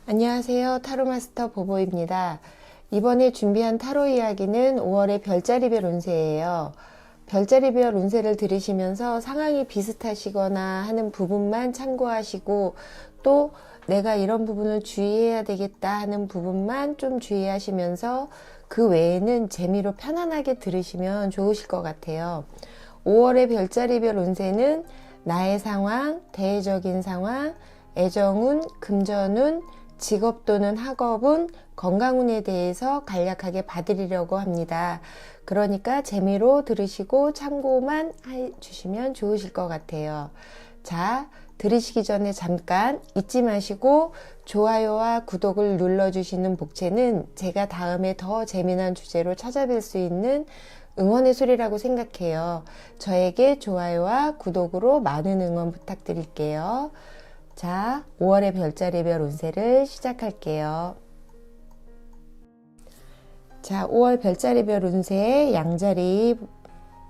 안녕하세요. 타로마스터 보보입니다. 이번에 준비한 타로 이야기는 5월의 별자리별 운세예요. 별자리별 운세를 들으시면서 상황이 비슷하시거나 하는 부분만 참고하시고, 또 내가 이런 부분을 주의해야 되겠다 하는 부분만 좀 주의하시면서 그 외에는 재미로 편안하게 들으시면 좋으실 것 같아요. 5월의 별자리별 운세는 나의 상황, 대외적인 상황, 애정운, 금전운, 직업 또는 학업운, 건강운에 대해서 간략하게 봐드리려고 합니다. 그러니까 재미로 들으시고 참고만 해주시면 좋으실 것 같아요. 자, 들으시기 전에 잠깐 잊지 마시고 좋아요와 구독을 눌러주시는 복채는 제가 다음에 더 재미난 주제로 찾아뵐 수 있는 응원의 소리라고 생각해요. 저에게 좋아요와 구독으로 많은 응원 부탁드릴게요. 자, 5월의 별자리별 운세를 시작할게요. 자, 5월 별자리별 운세의 양자리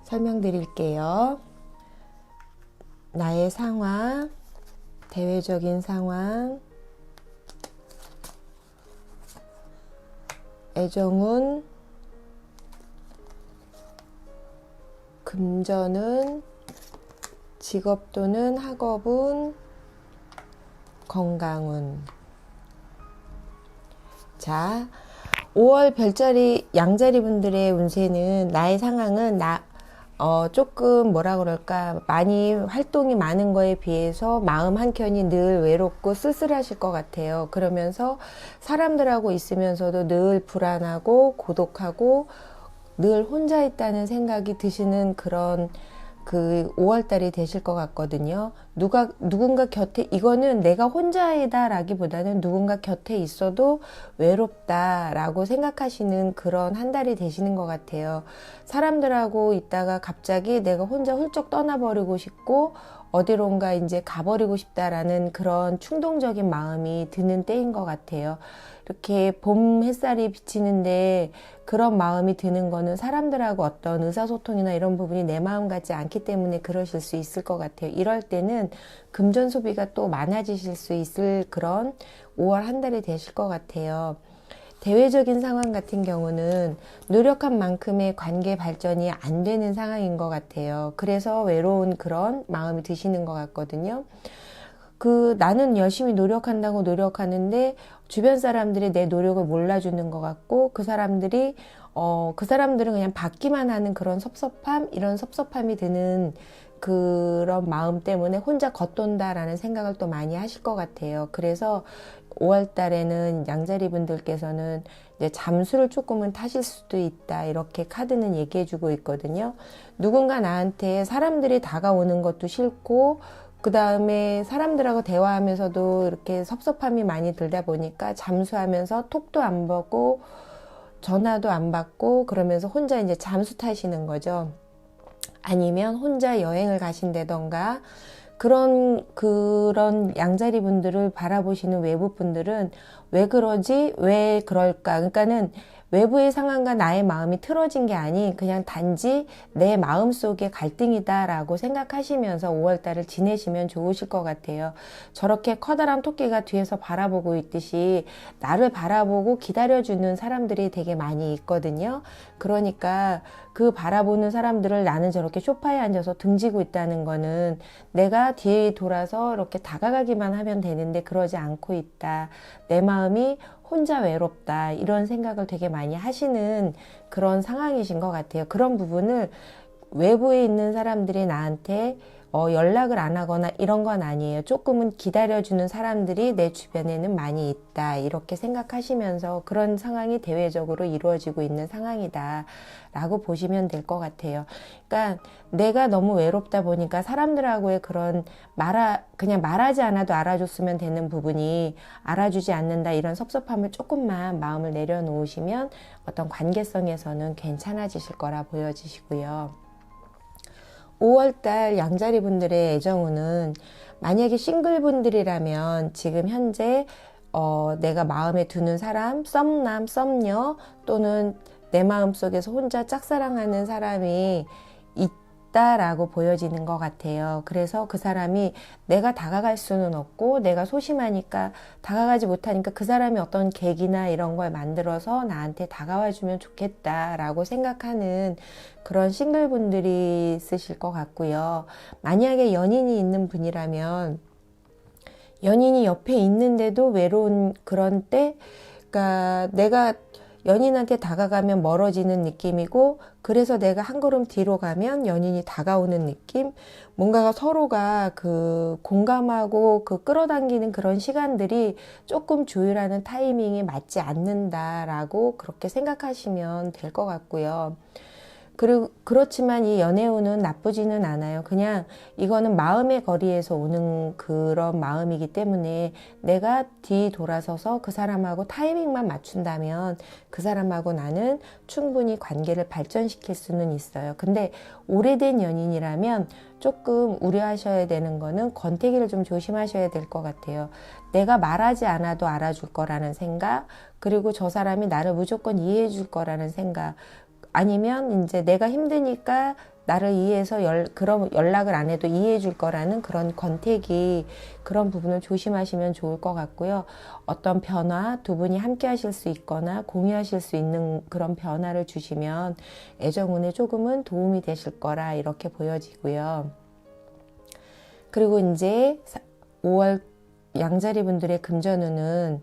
설명드릴게요. 나의 상황, 대외적인 상황, 애정운, 금전운, 직업 또는 학업운, 건강운. 자, 5월 별자리 양자리 분들의 운세는 나의 상황은 조금 뭐라 그럴까 많이 활동이 많은 거에 비해서 마음 한켠이 늘 외롭고 쓸쓸하실 것 같아요. 그러면서 사람들하고 있으면서도 늘 불안하고 고독하고 늘 혼자 있다는 생각이 드시는 그런 그 5월달이 되실 것 같거든요. 누군가 곁에, 이거는 내가 혼자이다 라기보다는 누군가 곁에 있어도 외롭다 라고 생각하시는 그런 한 달이 되시는 것 같아요. 사람들하고 있다가 갑자기 내가 혼자 훌쩍 떠나버리고 싶고 어디론가 이제 가버리고 싶다라는 그런 충동적인 마음이 드는 때인 것 같아요. 이렇게 봄 햇살이 비치는데 그런 마음이 드는 거는 사람들하고 어떤 의사소통이나 이런 부분이 내 마음 같지 않기 때문에 그러실 수 있을 것 같아요. 이럴 때는 금전 소비가 또 많아지실 수 있을 그런 5월 한 달이 되실 것 같아요. 대외적인 상황 같은 경우는 노력한 만큼의 관계 발전이 안 되는 상황인 것 같아요. 그래서 외로운 그런 마음이 드시는 것 같거든요. 나는 열심히 노력한다고 노력하는데 주변 사람들이 내 노력을 몰라주는 것 같고 그 사람들은 그냥 받기만 하는 그런 이런 섭섭함이 드는 그런 마음 때문에 혼자 겉돈다라는 생각을 또 많이 하실 것 같아요. 그래서 5월 달에는 양자리 분들께서는 이제 잠수를 조금은 타실 수도 있다. 이렇게 카드는 얘기해 주고 있거든요. 누군가 나한테 사람들이 다가오는 것도 싫고 그 다음에 사람들하고 대화하면서도 이렇게 섭섭함이 많이 들다 보니까 잠수하면서 톡도 안 보고 전화도 안 받고 그러면서 혼자 이제 잠수 타시는 거죠. 아니면 혼자 여행을 가신다던가 그런 양자리 분들을 바라보시는 외부 분들은 왜 그러지? 왜 그럴까? 그러니까는 외부의 상황과 나의 마음이 틀어진 게 아닌 그냥 단지 내 마음 속의 갈등이다라고 생각하시면서 5월달을 지내시면 좋으실 것 같아요. 저렇게 커다란 토끼가 뒤에서 바라보고 있듯이 나를 바라보고 기다려주는 사람들이 되게 많이 있거든요. 그러니까 그 바라보는 사람들을 나는 저렇게 소파에 앉아서 등지고 있다는 거는 내가 뒤에 돌아서 이렇게 다가가기만 하면 되는데 그러지 않고 있다. 내 마음이 혼자 외롭다. 이런 생각을 되게 많이 하시는 그런 상황이신 것 같아요. 그런 부분을 외부에 있는 사람들이 나한테 연락을 안 하거나 이런 건 아니에요. 조금은 기다려주는 사람들이 내 주변에는 많이 있다. 이렇게 생각하시면서 그런 상황이 대외적으로 이루어지고 있는 상황이다. 라고 보시면 될 것 같아요. 그러니까 내가 너무 외롭다 보니까 사람들하고의 그냥 말하지 않아도 알아줬으면 되는 부분이 알아주지 않는다. 이런 섭섭함을 조금만 마음을 내려놓으시면 어떤 관계성에서는 괜찮아지실 거라 보여지시고요. 5월달 양자리 분들의 애정운은 만약에 싱글분들이라면 지금 현재 내가 마음에 두는 사람, 썸남, 썸녀 또는 내 마음속에서 혼자 짝사랑하는 사람이 있다라고 보여지는 것 같아요. 그래서 그 사람이 내가 다가갈 수는 없고 내가 소심하니까 다가가지 못하니까 그 사람이 어떤 계기나 이런 걸 만들어서 나한테 다가와 주면 좋겠다라고 생각하는 그런 싱글분들이 있으실 것 같고요. 만약에 연인이 있는 분이라면 연인이 옆에 있는데도 외로운 그런 때, 그러니까 내가 연인한테 다가가면 멀어지는 느낌이고, 그래서 내가 한 걸음 뒤로 가면 연인이 다가오는 느낌? 뭔가가 서로가 그 공감하고 그 끌어당기는 그런 시간들이 조금 조율하는 타이밍이 맞지 않는다라고 그렇게 생각하시면 될 것 같고요. 그리고 그렇지만 이 연애운은 나쁘지는 않아요. 그냥 이거는 마음의 거리에서 오는 그런 마음이기 때문에 내가 뒤돌아서서 그 사람하고 타이밍만 맞춘다면 그 사람하고 나는 충분히 관계를 발전시킬 수는 있어요. 근데 오래된 연인이라면 조금 우려하셔야 되는 거는 권태기를 좀 조심하셔야 될 것 같아요. 내가 말하지 않아도 알아줄 거라는 생각, 그리고 저 사람이 나를 무조건 이해해 줄 거라는 생각, 아니면 이제 내가 힘드니까 나를 이해해서 그럼 연락을 안 해도 이해해 줄 거라는 그런 권태기, 그런 부분을 조심하시면 좋을 것 같고요. 어떤 변화, 두 분이 함께 하실 수 있거나 공유하실 수 있는 그런 변화를 주시면 애정운에 조금은 도움이 되실 거라 이렇게 보여지고요. 그리고 이제 5월 양자리 분들의 금전운은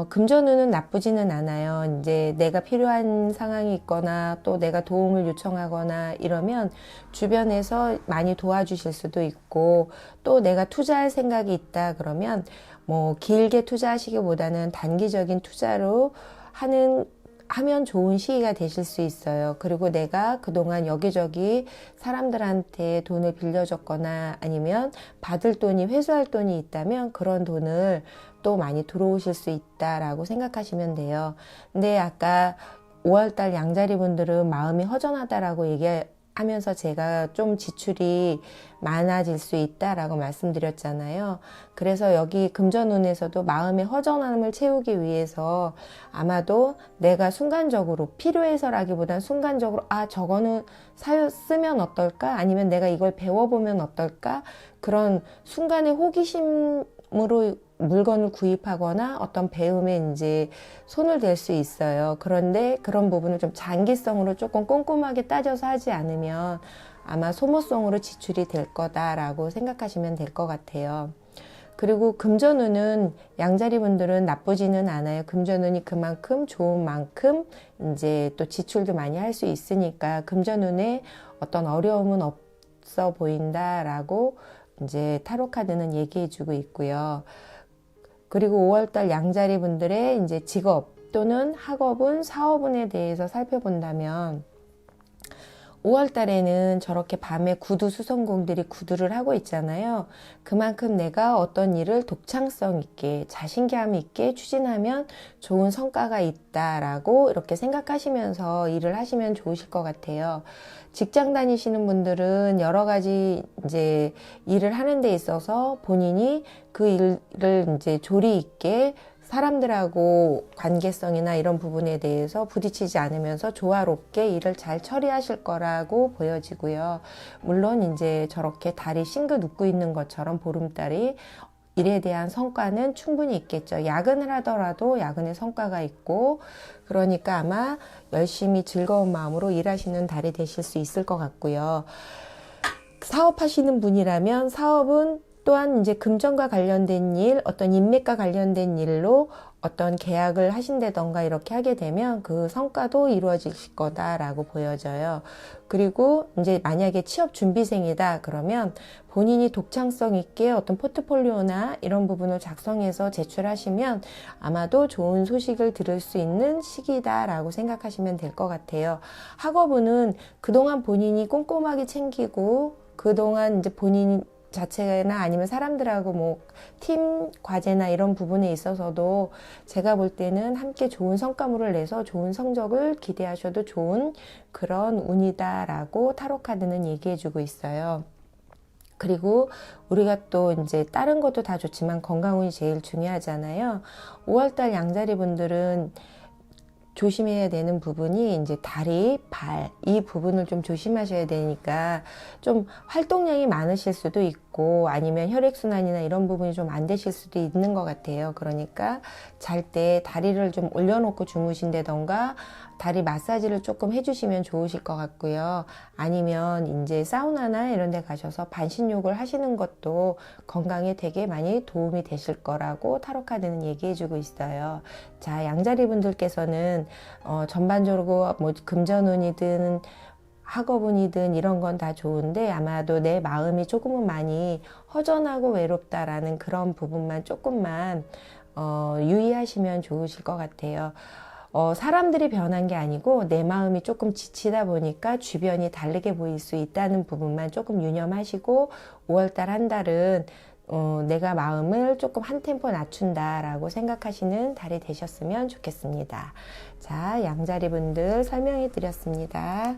금전운은 나쁘지는 않아요. 이제 내가 필요한 상황이 있거나 또 내가 도움을 요청하거나 이러면 주변에서 많이 도와주실 수도 있고, 또 내가 투자할 생각이 있다 그러면 뭐 길게 투자하시기보다는 단기적인 투자로 하면 좋은 시기가 되실 수 있어요. 그리고 내가 그동안 여기저기 사람들한테 돈을 빌려줬거나 아니면 받을 돈이, 회수할 돈이 있다면 그런 돈을 또 많이 들어오실 수 있다라고 생각하시면 돼요. 근데 아까 5월달 양자리 분들은 마음이 허전하다라고 얘기하면서 제가 좀 지출이 많아질 수 있다라고 말씀드렸잖아요. 그래서 여기 금전운에서도 마음의 허전함을 채우기 위해서 아마도 내가 순간적으로, 필요해서라기보단 순간적으로 저거는 쓰면 어떨까? 아니면 내가 이걸 배워보면 어떨까? 그런 순간의 호기심으로 물건을 구입하거나 어떤 배움에 이제 손을 댈 수 있어요. 그런데 그런 부분을 좀 장기성으로 조금 꼼꼼하게 따져서 하지 않으면 아마 소모성으로 지출이 될 거다라고 생각하시면 될 것 같아요. 그리고 금전운은 양자리 분들은 나쁘지는 않아요. 금전운이 그만큼 좋은 만큼 이제 또 지출도 많이 할 수 있으니까 금전운에 어떤 어려움은 없어 보인다라고 이제 타로 카드는 얘기해 주고 있고요. 그리고 5월달 양자리 분들의 이제 직업 또는 학업운, 사업운에 대해서 살펴본다면 5월 달에는 저렇게 밤에 구두 수성공들이 구두를 하고 있잖아요. 그만큼 내가 어떤 일을 독창성 있게, 자신감 있게 추진하면 좋은 성과가 있다라고 이렇게 생각하시면서 일을 하시면 좋으실 것 같아요. 직장 다니시는 분들은 여러 가지 이제 일을 하는 데 있어서 본인이 그 일을 이제 조리 있게 사람들하고 관계성이나 이런 부분에 대해서 부딪히지 않으면서 조화롭게 일을 잘 처리하실 거라고 보여지고요. 물론 이제 저렇게 달이 싱긋 웃고 있는 것처럼 보름달이 일에 대한 성과는 충분히 있겠죠. 야근을 하더라도 야근의 성과가 있고, 그러니까 아마 열심히 즐거운 마음으로 일하시는 달이 되실 수 있을 것 같고요. 사업하시는 분이라면 사업은 또한 이제 금전과 관련된 일, 어떤 인맥과 관련된 일로 어떤 계약을 하신다던가 이렇게 하게 되면 그 성과도 이루어질 거다라고 보여져요. 그리고 이제 만약에 취업 준비생이다 그러면 본인이 독창성 있게 어떤 포트폴리오나 이런 부분을 작성해서 제출하시면 아마도 좋은 소식을 들을 수 있는 시기다라고 생각하시면 될 것 같아요. 학업은 그동안 본인이 꼼꼼하게 챙기고 그동안 이제 본인 자체나 아니면 사람들하고 뭐 팀 과제나 이런 부분에 있어서도 제가 볼 때는 함께 좋은 성과물을 내서 좋은 성적을 기대하셔도 좋은 그런 운이다라고 타로 카드는 얘기해 주고 있어요. 그리고 우리가 또 이제 다른 것도 다 좋지만 건강운이 제일 중요하잖아요. 5월달 양자리 분들은 조심해야 되는 부분이 이제 다리, 발, 이 부분을 좀 조심하셔야 되니까 좀 활동량이 많으실 수도 있고 아니면 혈액순환이나 이런 부분이 좀 안 되실 수도 있는 것 같아요. 그러니까 잘 때 다리를 좀 올려놓고 주무신다던가 다리 마사지를 조금 해주시면 좋으실 것 같고요. 아니면 이제 사우나나 이런 데 가셔서 반신욕을 하시는 것도 건강에 되게 많이 도움이 되실 거라고 타로카드는 얘기해주고 있어요. 자, 양자리 분들께서는 전반적으로 뭐 금전운이든 학업운이든 이런 건 다 좋은데 아마도 내 마음이 조금은 많이 허전하고 외롭다라는 그런 부분만 조금만 유의하시면 좋으실 것 같아요. 사람들이 변한 게 아니고 내 마음이 조금 지치다 보니까 주변이 다르게 보일 수 있다는 부분만 조금 유념하시고 5월달 한 달은 내가 마음을 조금 한 템포 낮춘다라고 생각하시는 달이 되셨으면 좋겠습니다. 자, 양자리 분들 설명해 드렸습니다.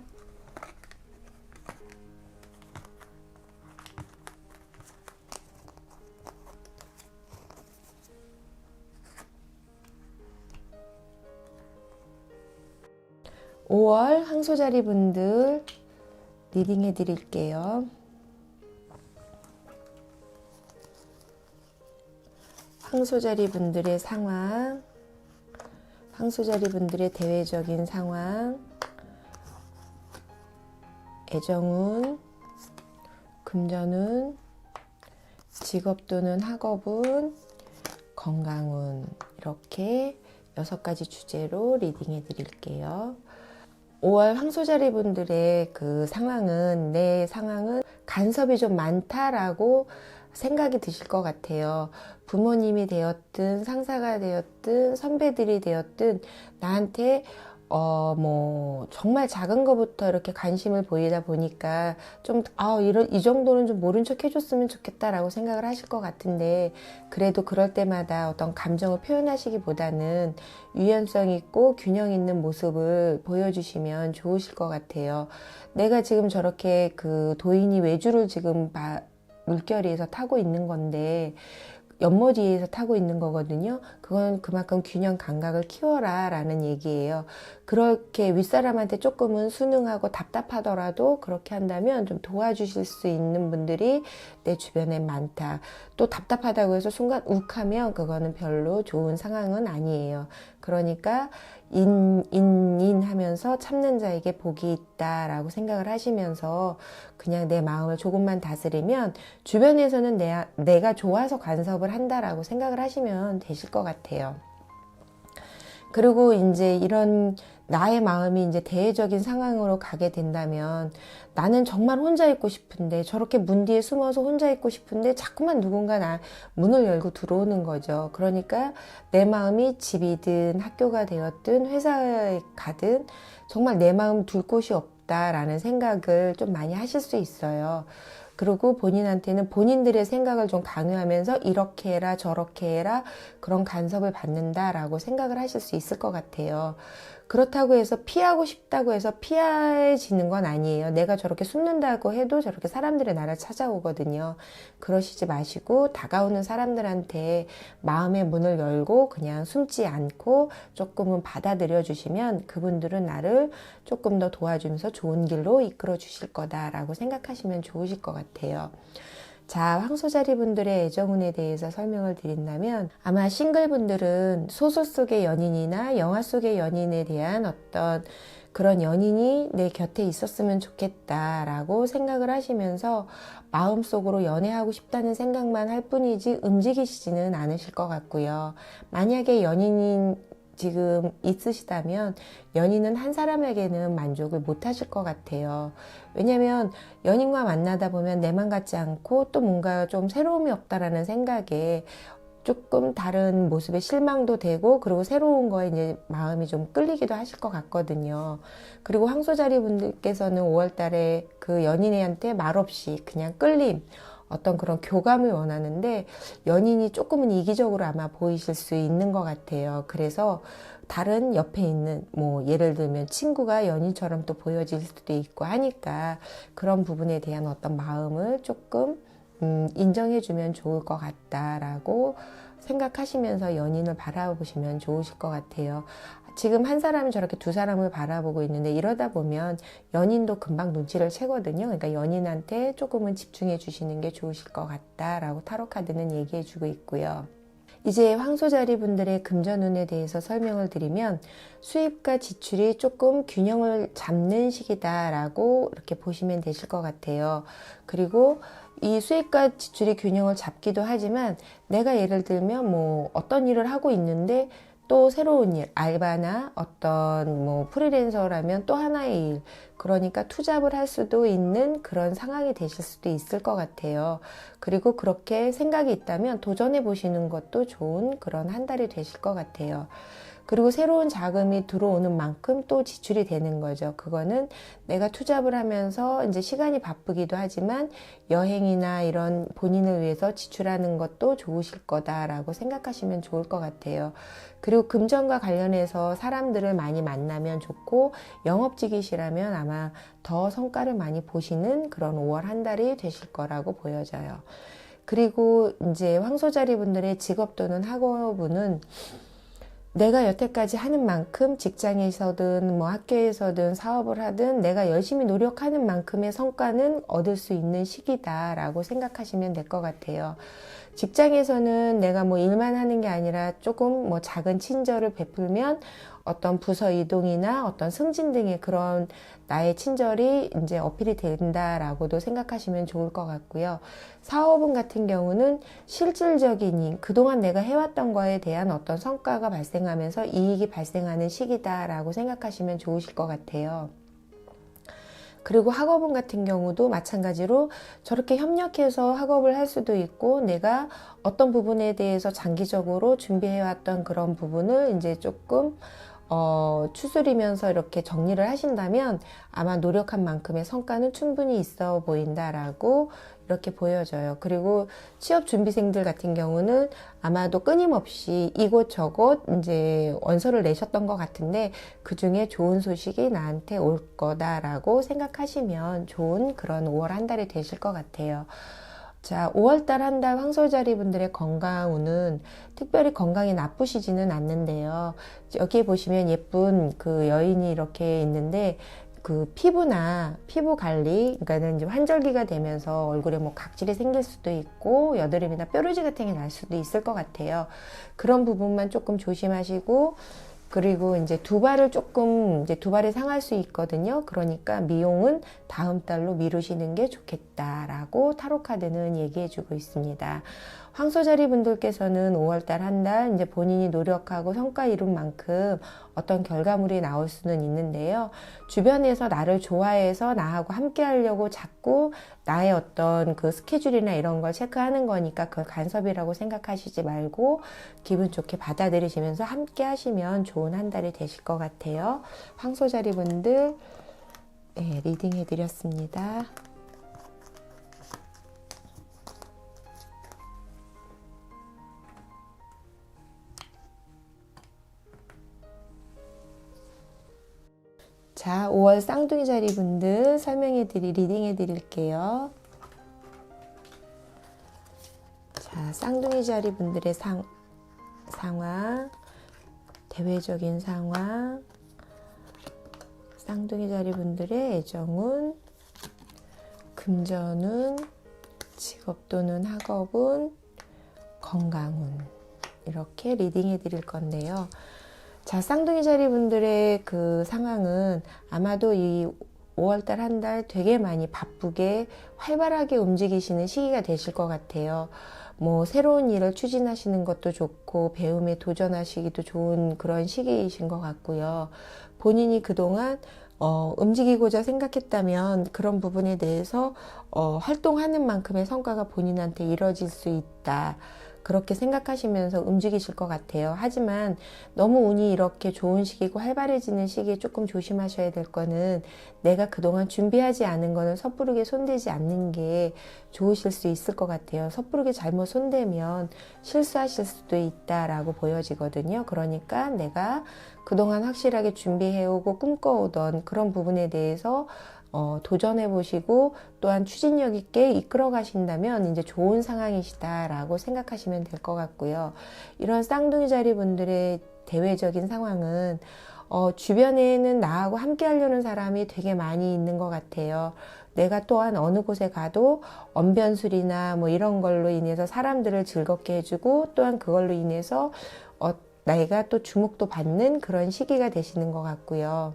(5월) 항소자리 분들 리딩 해 드릴게요. 항소자리 분들의 상황, 항소자리 분들의 대외적인 상황, 애정운, 금전운, 직업 또는 학업운, 건강운, 이렇게 6가지 주제로 리딩해 드릴게요. 5월 항소자리 분들의 그 상황은, 내 상황은 간섭이 좀 많다라고 생각이 드실 것 같아요. 부모님이 되었든 상사가 되었든 선배들이 되었든 나한테 뭐 정말 작은 것부터 이렇게 관심을 보이다 보니까 좀 이 정도는 좀 모른 척 해줬으면 좋겠다라고 생각을 하실 것 같은데, 그래도 그럴 때마다 어떤 감정을 표현하시기보다는 유연성 있고 균형 있는 모습을 보여주시면 좋으실 것 같아요. 내가 지금 저렇게 그 도인이 외주를 지금 물결위에서 타고 있는 건데 연못위에서 타고 있는 거거든요. 그건 그만큼 균형 감각을 키워라 라는 얘기예요. 그렇게 윗사람한테 조금은 순응하고 답답하더라도 그렇게 한다면 좀 도와주실 수 있는 분들이 내 주변에 많다. 또 답답하다고 해서 순간 욱하면 그거는 별로 좋은 상황은 아니에요. 그러니까 하면서 참는 자에게 복이 있다라고 생각을 하시면서 그냥 내 마음을 조금만 다스리면 주변에서는 내가 좋아서 간섭을 한다라고 생각을 하시면 되실 것 같아요. 그리고 이제 이런 나의 마음이 이제 대외적인 상황으로 가게 된다면 나는 정말 혼자 있고 싶은데, 저렇게 문 뒤에 숨어서 혼자 있고 싶은데 자꾸만 누군가 문을 열고 들어오는 거죠. 그러니까 내 마음이 집이든 학교가 되었든 회사에 가든 정말 내 마음 둘 곳이 없다라는 생각을 좀 많이 하실 수 있어요. 그리고 본인한테는 본인들의 생각을 좀 강요하면서 이렇게 해라 저렇게 해라 그런 간섭을 받는다라고 생각을 하실 수 있을 것 같아요. 그렇다고 해서 피하고 싶다고 해서 피해지는 건 아니에요. 내가 저렇게 숨는다고 해도 저렇게 사람들이 나를 찾아오거든요. 그러시지 마시고 다가오는 사람들한테 마음의 문을 열고 그냥 숨지 않고 조금은 받아들여 주시면 그분들은 나를 조금 더 도와주면서 좋은 길로 이끌어 주실 거다라고 생각하시면 좋으실 것 같아요. 자, 황소자리 분들의 애정운에 대해서 설명을 드린다면, 아마 싱글분들은 소설 속의 연인이나 영화 속의 연인에 대한 어떤 그런 연인이 내 곁에 있었으면 좋겠다라고 생각을 하시면서 마음속으로 연애하고 싶다는 생각만 할 뿐이지 움직이시지는 않으실 것 같고요. 만약에 연인이 지금 있으시다면 연인은 한 사람에게는 만족을 못 하실 것 같아요. 왜냐면 연인과 만나다 보면 내만 같지 않고 또 뭔가 좀 새로움이 없다라는 생각에 조금 다른 모습에 실망도 되고, 그리고 새로운 거에 이제 마음이 좀 끌리기도 하실 것 같거든요. 그리고 황소자리 분들께서는 5월 달에 그 연인한테 말없이 그냥 끌림, 어떤 그런 교감을 원하는데 연인이 조금은 이기적으로 아마 보이실 수 있는 것 같아요. 그래서 다른 옆에 있는 뭐 예를 들면 친구가 연인처럼 또 보여질 수도 있고 하니까 그런 부분에 대한 어떤 마음을 조금 인정해주면 좋을 것 같다라고 생각하시면서 연인을 바라보시면 좋으실 것 같아요. 지금 한 사람이 저렇게 두 사람을 바라보고 있는데 이러다 보면 연인도 금방 눈치를 채거든요. 그러니까 연인한테 조금은 집중해 주시는 게 좋으실 것 같다라고 타로 카드는 얘기해 주고 있고요. 이제 황소자리 분들의 금전운에 대해서 설명을 드리면 수입과 지출이 조금 균형을 잡는 시기다라고 이렇게 보시면 되실 것 같아요. 그리고 이 수입과 지출이 균형을 잡기도 하지만 내가 예를 들면 뭐 어떤 일을 하고 있는데 또 새로운 일, 알바나 어떤 뭐 프리랜서라면 또 하나의 일, 그러니까 투잡을 할 수도 있는 그런 상황이 되실 수도 있을 것 같아요. 그리고 그렇게 생각이 있다면 도전해 보시는 것도 좋은 그런 한 달이 되실 것 같아요. 그리고 새로운 자금이 들어오는 만큼 또 지출이 되는 거죠. 그거는 내가 투잡을 하면서 이제 시간이 바쁘기도 하지만 여행이나 이런 본인을 위해서 지출하는 것도 좋으실 거다라고 생각하시면 좋을 것 같아요. 그리고 금전과 관련해서 사람들을 많이 만나면 좋고 영업직이시라면 아마 더 성과를 많이 보시는 그런 5월 한 달이 되실 거라고 보여져요. 그리고 이제 황소자리 분들의 직업 또는 학업은 내가 여태까지 하는 만큼 직장에서든 뭐 학교에서든 사업을 하든 내가 열심히 노력하는 만큼의 성과는 얻을 수 있는 시기다라고 생각하시면 될 것 같아요. 직장에서는 내가 뭐 일만 하는 게 아니라 조금 뭐 작은 친절을 베풀면 어떤 부서 이동이나 어떤 승진 등의 그런 나의 친절이 이제 어필이 된다라고도 생각하시면 좋을 것 같고요. 사업은 같은 경우는 실질적인 그동안 내가 해왔던 거에 대한 어떤 성과가 발생하면서 이익이 발생하는 시기다라고 생각하시면 좋으실 것 같아요. 그리고 학업은 같은 경우도 마찬가지로 저렇게 협력해서 학업을 할 수도 있고 내가 어떤 부분에 대해서 장기적으로 준비해왔던 그런 부분을 이제 조금 추스리면서 이렇게 정리를 하신다면 아마 노력한 만큼의 성과는 충분히 있어 보인다라고 이렇게 보여져요. 그리고 취업 준비생들 같은 경우는 아마도 끊임없이 이곳저곳 이제 원서를 내셨던 것 같은데 그 중에 좋은 소식이 나한테 올 거다라고 생각하시면 좋은 그런 5월 한 달이 되실 것 같아요. 자, 5월달 한 달 황소자리 분들의 건강운은 특별히 건강이 나쁘시지는 않는데요. 여기에 보시면 예쁜 그 여인이 이렇게 있는데 그 피부나 피부 관리, 그러니까는 이제 환절기가 되면서 얼굴에 뭐 각질이 생길 수도 있고 여드름이나 뾰루지 같은 게 날 수도 있을 것 같아요. 그런 부분만 조금 조심하시고 그리고 이제 두발을 조금 이제 두발이 상할 수 있거든요. 그러니까 미용은 다음 달로 미루시는 게 좋겠다라고 타로 카드는 얘기해 주고 있습니다. 황소자리 분들께서는 5월달 한 달 이제 본인이 노력하고 성과 이룬 만큼 어떤 결과물이 나올 수는 있는데요. 주변에서 나를 좋아해서 나하고 함께 하려고 자꾸 나의 어떤 그 스케줄이나 이런 걸 체크하는 거니까 그걸 간섭이라고 생각하시지 말고 기분 좋게 받아들이시면서 함께 하시면 좋은 한 달이 되실 것 같아요. 황소자리 분들 리딩 해드렸습니다. 자, 5월 쌍둥이 자리 분들 리딩해 드릴게요. 자, 쌍둥이 자리 분들의 상황, 대외적인 상황, 쌍둥이 자리 분들의 애정운, 금전운, 직업 또는 학업운, 건강운 이렇게 리딩해 드릴 건데요. 자, 쌍둥이 자리 분들의 그 상황은 아마도 이 5월달 한 달 되게 많이 바쁘게 활발하게 움직이시는 시기가 되실 것 같아요. 뭐 새로운 일을 추진하시는 것도 좋고 배움에 도전하시기도 좋은 그런 시기이신 것 같고요. 본인이 그동안 움직이고자 생각했다면 그런 부분에 대해서 활동하는 만큼의 성과가 본인한테 이뤄질 수 있다. 그렇게 생각하시면서 움직이실 것 같아요. 하지만 너무 운이 이렇게 좋은 시기고 활발해지는 시기에 조금 조심하셔야 될 거는 내가 그동안 준비하지 않은 거는 섣부르게 손대지 않는 게 좋으실 수 있을 것 같아요. 섣부르게 잘못 손대면 실수하실 수도 있다라고 보여지거든요. 그러니까 내가 그동안 확실하게 준비해오고 꿈꿔오던 그런 부분에 대해서 도전해 보시고 또한 추진력 있게 이끌어 가신다면 이제 좋은 상황이시다라고 생각하시면 될 것 같고요. 이런 쌍둥이 자리 분들의 대외적인 상황은 주변에는 나하고 함께 하려는 사람이 되게 많이 있는 것 같아요. 내가 또한 어느 곳에 가도 언변술이나 뭐 이런 걸로 인해서 사람들을 즐겁게 해주고 또한 그걸로 인해서 내가 또 주목도 받는 그런 시기가 되시는 것 같고요.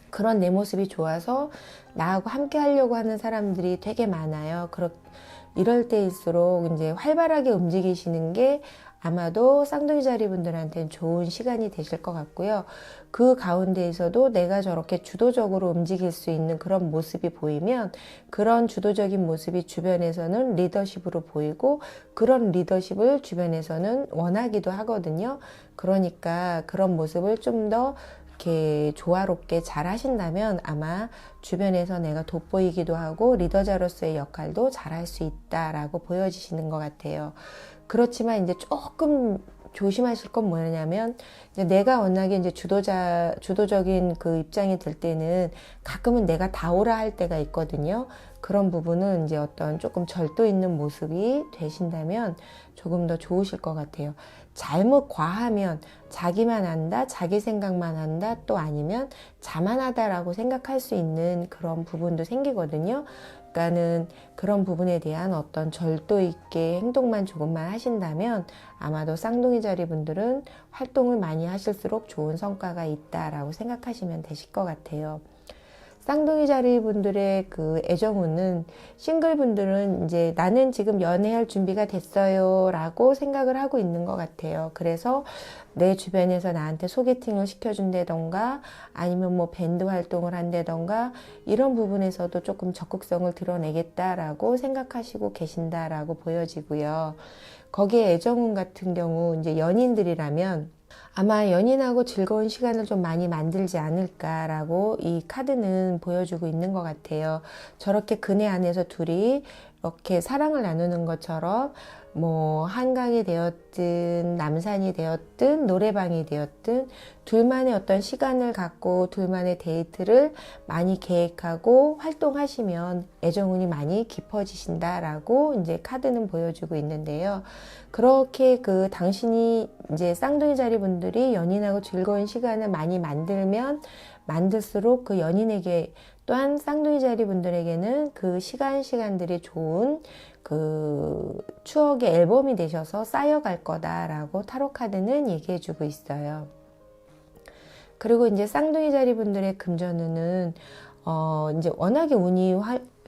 그런 내 모습이 좋아서 나하고 함께 하려고 하는 사람들이 되게 많아요. 이럴 때일수록 이제 활발하게 움직이시는 게 아마도 쌍둥이 자리 분들한테는 좋은 시간이 되실 것 같고요. 그 가운데에서도 내가 저렇게 주도적으로 움직일 수 있는 그런 모습이 보이면 그런 주도적인 모습이 주변에서는 리더십으로 보이고 그런 리더십을 주변에서는 원하기도 하거든요. 그러니까 그런 모습을 좀 더 이렇게 조화롭게 잘 하신다면 아마 주변에서 내가 돋보이기도 하고 리더자로서의 역할도 잘 할 수 있다라고 보여지시는 것 같아요. 그렇지만 이제 조금 조심하실 건 뭐냐면 이제 내가 워낙에 이제 주도적인 그 입장이 들 때는 가끔은 내가 다오라 할 때가 있거든요. 그런 부분은 이제 어떤 조금 절도 있는 모습이 되신다면 조금 더 좋으실 것 같아요. 잘못 과하면 자기만 한다, 자기 생각만 한다, 또 아니면 자만하다라고 생각할 수 있는 그런 부분도 생기거든요. 그러니까는 그런 부분에 대한 어떤 절도 있게 행동만 조금만 하신다면 아마도 쌍둥이 자리 분들은 활동을 많이 하실수록 좋은 성과가 있다라고 생각하시면 되실 것 같아요. 쌍둥이 자리 분들의 그 애정운은 싱글 분들은 이제 나는 지금 연애할 준비가 됐어요 라고 생각을 하고 있는 것 같아요. 그래서 내 주변에서 나한테 소개팅을 시켜준다던가 아니면 뭐 밴드 활동을 한다던가 이런 부분에서도 조금 적극성을 드러내겠다라고 생각하시고 계신다라고 보여지고요. 거기에 애정운 같은 경우 이제 연인들이라면 아마 연인하고 즐거운 시간을 좀 많이 만들지 않을까라고 이 카드는 보여주고 있는 것 같아요. 저렇게 그네 안에서 둘이 이렇게 사랑을 나누는 것처럼 뭐 한강이 되었든 남산이 되었든 노래방이 되었든 둘만의 어떤 시간을 갖고 둘만의 데이트를 많이 계획하고 활동하시면 애정운이 많이 깊어지신다라고 이제 카드는 보여주고 있는데요. 그렇게 그 당신이 이제 쌍둥이 자리 분들이 연인하고 즐거운 시간을 많이 만들면 만들수록 그 연인에게 또한 쌍둥이 자리 분들에게는 그 시간들이 좋은 그 추억의 앨범이 되셔서 쌓여갈 거다라고 타로 카드는 얘기해 주고 있어요. 그리고 이제 쌍둥이 자리 분들의 금전운은 이제 워낙에 운이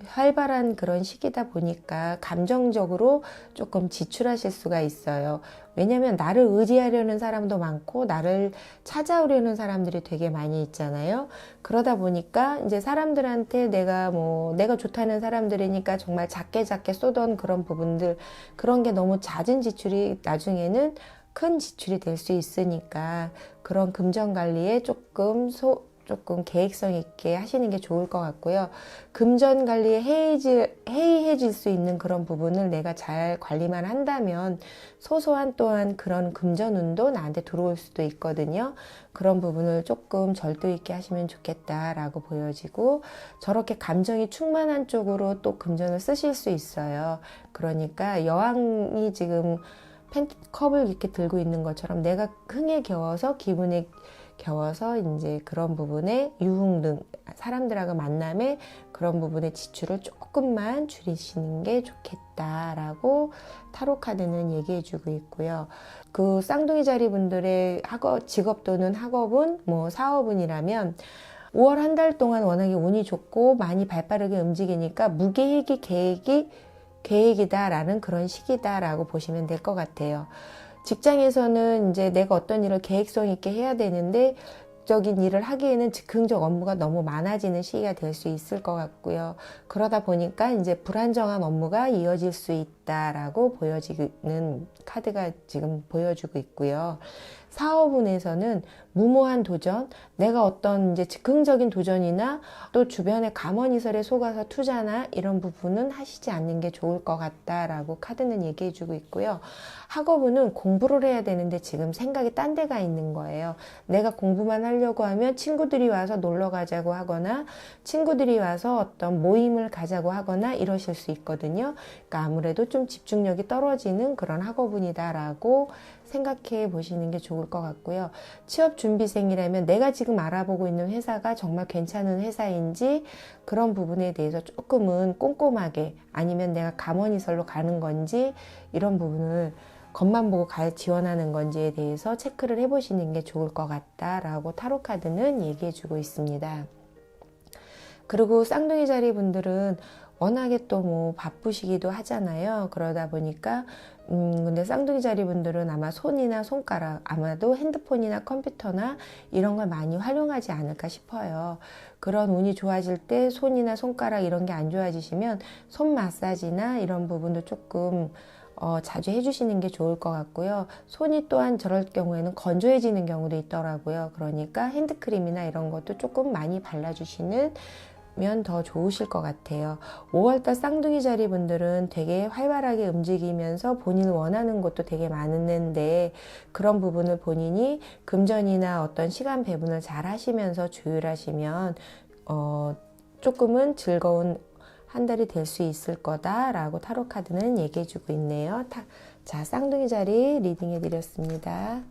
활발한 그런 시기다 보니까 감정적으로 조금 지출하실 수가 있어요. 왜냐면 나를 의지하려는 사람도 많고 나를 찾아오려는 사람들이 되게 많이 있잖아요. 그러다 보니까 이제 사람들한테 내가 좋다는 사람들이니까 정말 작게 쏘던 그런 부분들, 그런 게 너무 잦은 지출이 나중에는 큰 지출이 될 수 있으니까 그런 금전 관리에 조금 계획성 있게 하시는 게 좋을 것 같고요. 금전 관리에 해이해질 수 있는 그런 부분을 내가 잘 관리만 한다면 소소한 또한 그런 금전운도 나한테 들어올 수도 있거든요. 그런 부분을 조금 절도 있게 하시면 좋겠다라고 보여지고 저렇게 감정이 충만한 쪽으로 또 금전을 쓰실 수 있어요. 그러니까 여왕이 지금 컵을 이렇게 들고 있는 것처럼 내가 흥에 겨워서 기분에 겨워서 이제 그런 부분에 유흥 등 사람들하고 만남에 그런 부분의 지출을 조금만 줄이시는 게 좋겠다라고 타로 카드는 얘기해 주고 있고요. 그 쌍둥이 자리 분들의 직업 또는 학업은 뭐 사업운이라면 5월 한 달 동안 워낙에 운이 좋고 많이 발빠르게 움직이니까 무계획의 계획이다라는 그런 시기다라고 보시면 될 것 같아요. 직장에서는 이제 내가 어떤 일을 계획성 있게 해야 되는데 적인 일을 하기에는 즉흥적 업무가 너무 많아지는 시기가 될 수 있을 것 같고요. 그러다 보니까 이제 불안정한 업무가 이어질 수 있다라고 보여지는 카드가 지금 보여주고 있고요. 사업운에서는 무모한 도전, 내가 어떤 이제 즉흥적인 도전이나 또 주변의 감언이설에 속아서 투자나 이런 부분은 하시지 않는 게 좋을 것 같다라고 카드는 얘기해 주고 있고요. 학업운은 공부를 해야 되는데 지금 생각이 딴 데가 있는 거예요. 내가 공부만 하려고 하려고 하면 친구들이 와서 놀러 가자고 하거나 친구들이 와서 어떤 모임을 가자고 하거나 이러실 수 있거든요. 그러니까 아무래도 좀 집중력이 떨어지는 그런 학업운이다라고 생각해 보시는 게 좋을 것 같고요. 취업 준비생이라면 내가 지금 알아보고 있는 회사가 정말 괜찮은 회사인지 그런 부분에 대해서 조금은 꼼꼼하게, 아니면 내가 감언이설로 가는 건지 이런 부분을 겉만 보고 지원하는 건지에 대해서 체크를 해보시는 게 좋을 것 같다라고 타로카드는 얘기해주고 있습니다. 그리고 쌍둥이 자리 분들은 워낙에 또 뭐 바쁘시기도 하잖아요. 그러다 보니까 근데 쌍둥이 자리 분들은 아마 손이나 손가락, 아마도 핸드폰이나 컴퓨터나 이런 걸 많이 활용하지 않을까 싶어요. 그런 운이 좋아질 때 손이나 손가락 이런 게 안 좋아지시면 손 마사지나 이런 부분도 조금 자주 해주시는 게 좋을 것 같고요. 손이 또한 저럴 경우에는 건조해지는 경우도 있더라고요. 그러니까 핸드크림이나 이런 것도 조금 많이 발라주시는 면 더 좋으실 것 같아요. 5월달 쌍둥이 자리 분들은 되게 활발하게 움직이면서 본인을 원하는 것도 되게 많은데 그런 부분을 본인이 금전이나 어떤 시간 배분을 잘 하시면서 조율하시면 조금은 즐거운 한 달이 될 수 있을 거다라고 타로카드는 얘기해주고 있네요. 자, 쌍둥이 자리 리딩해 드렸습니다.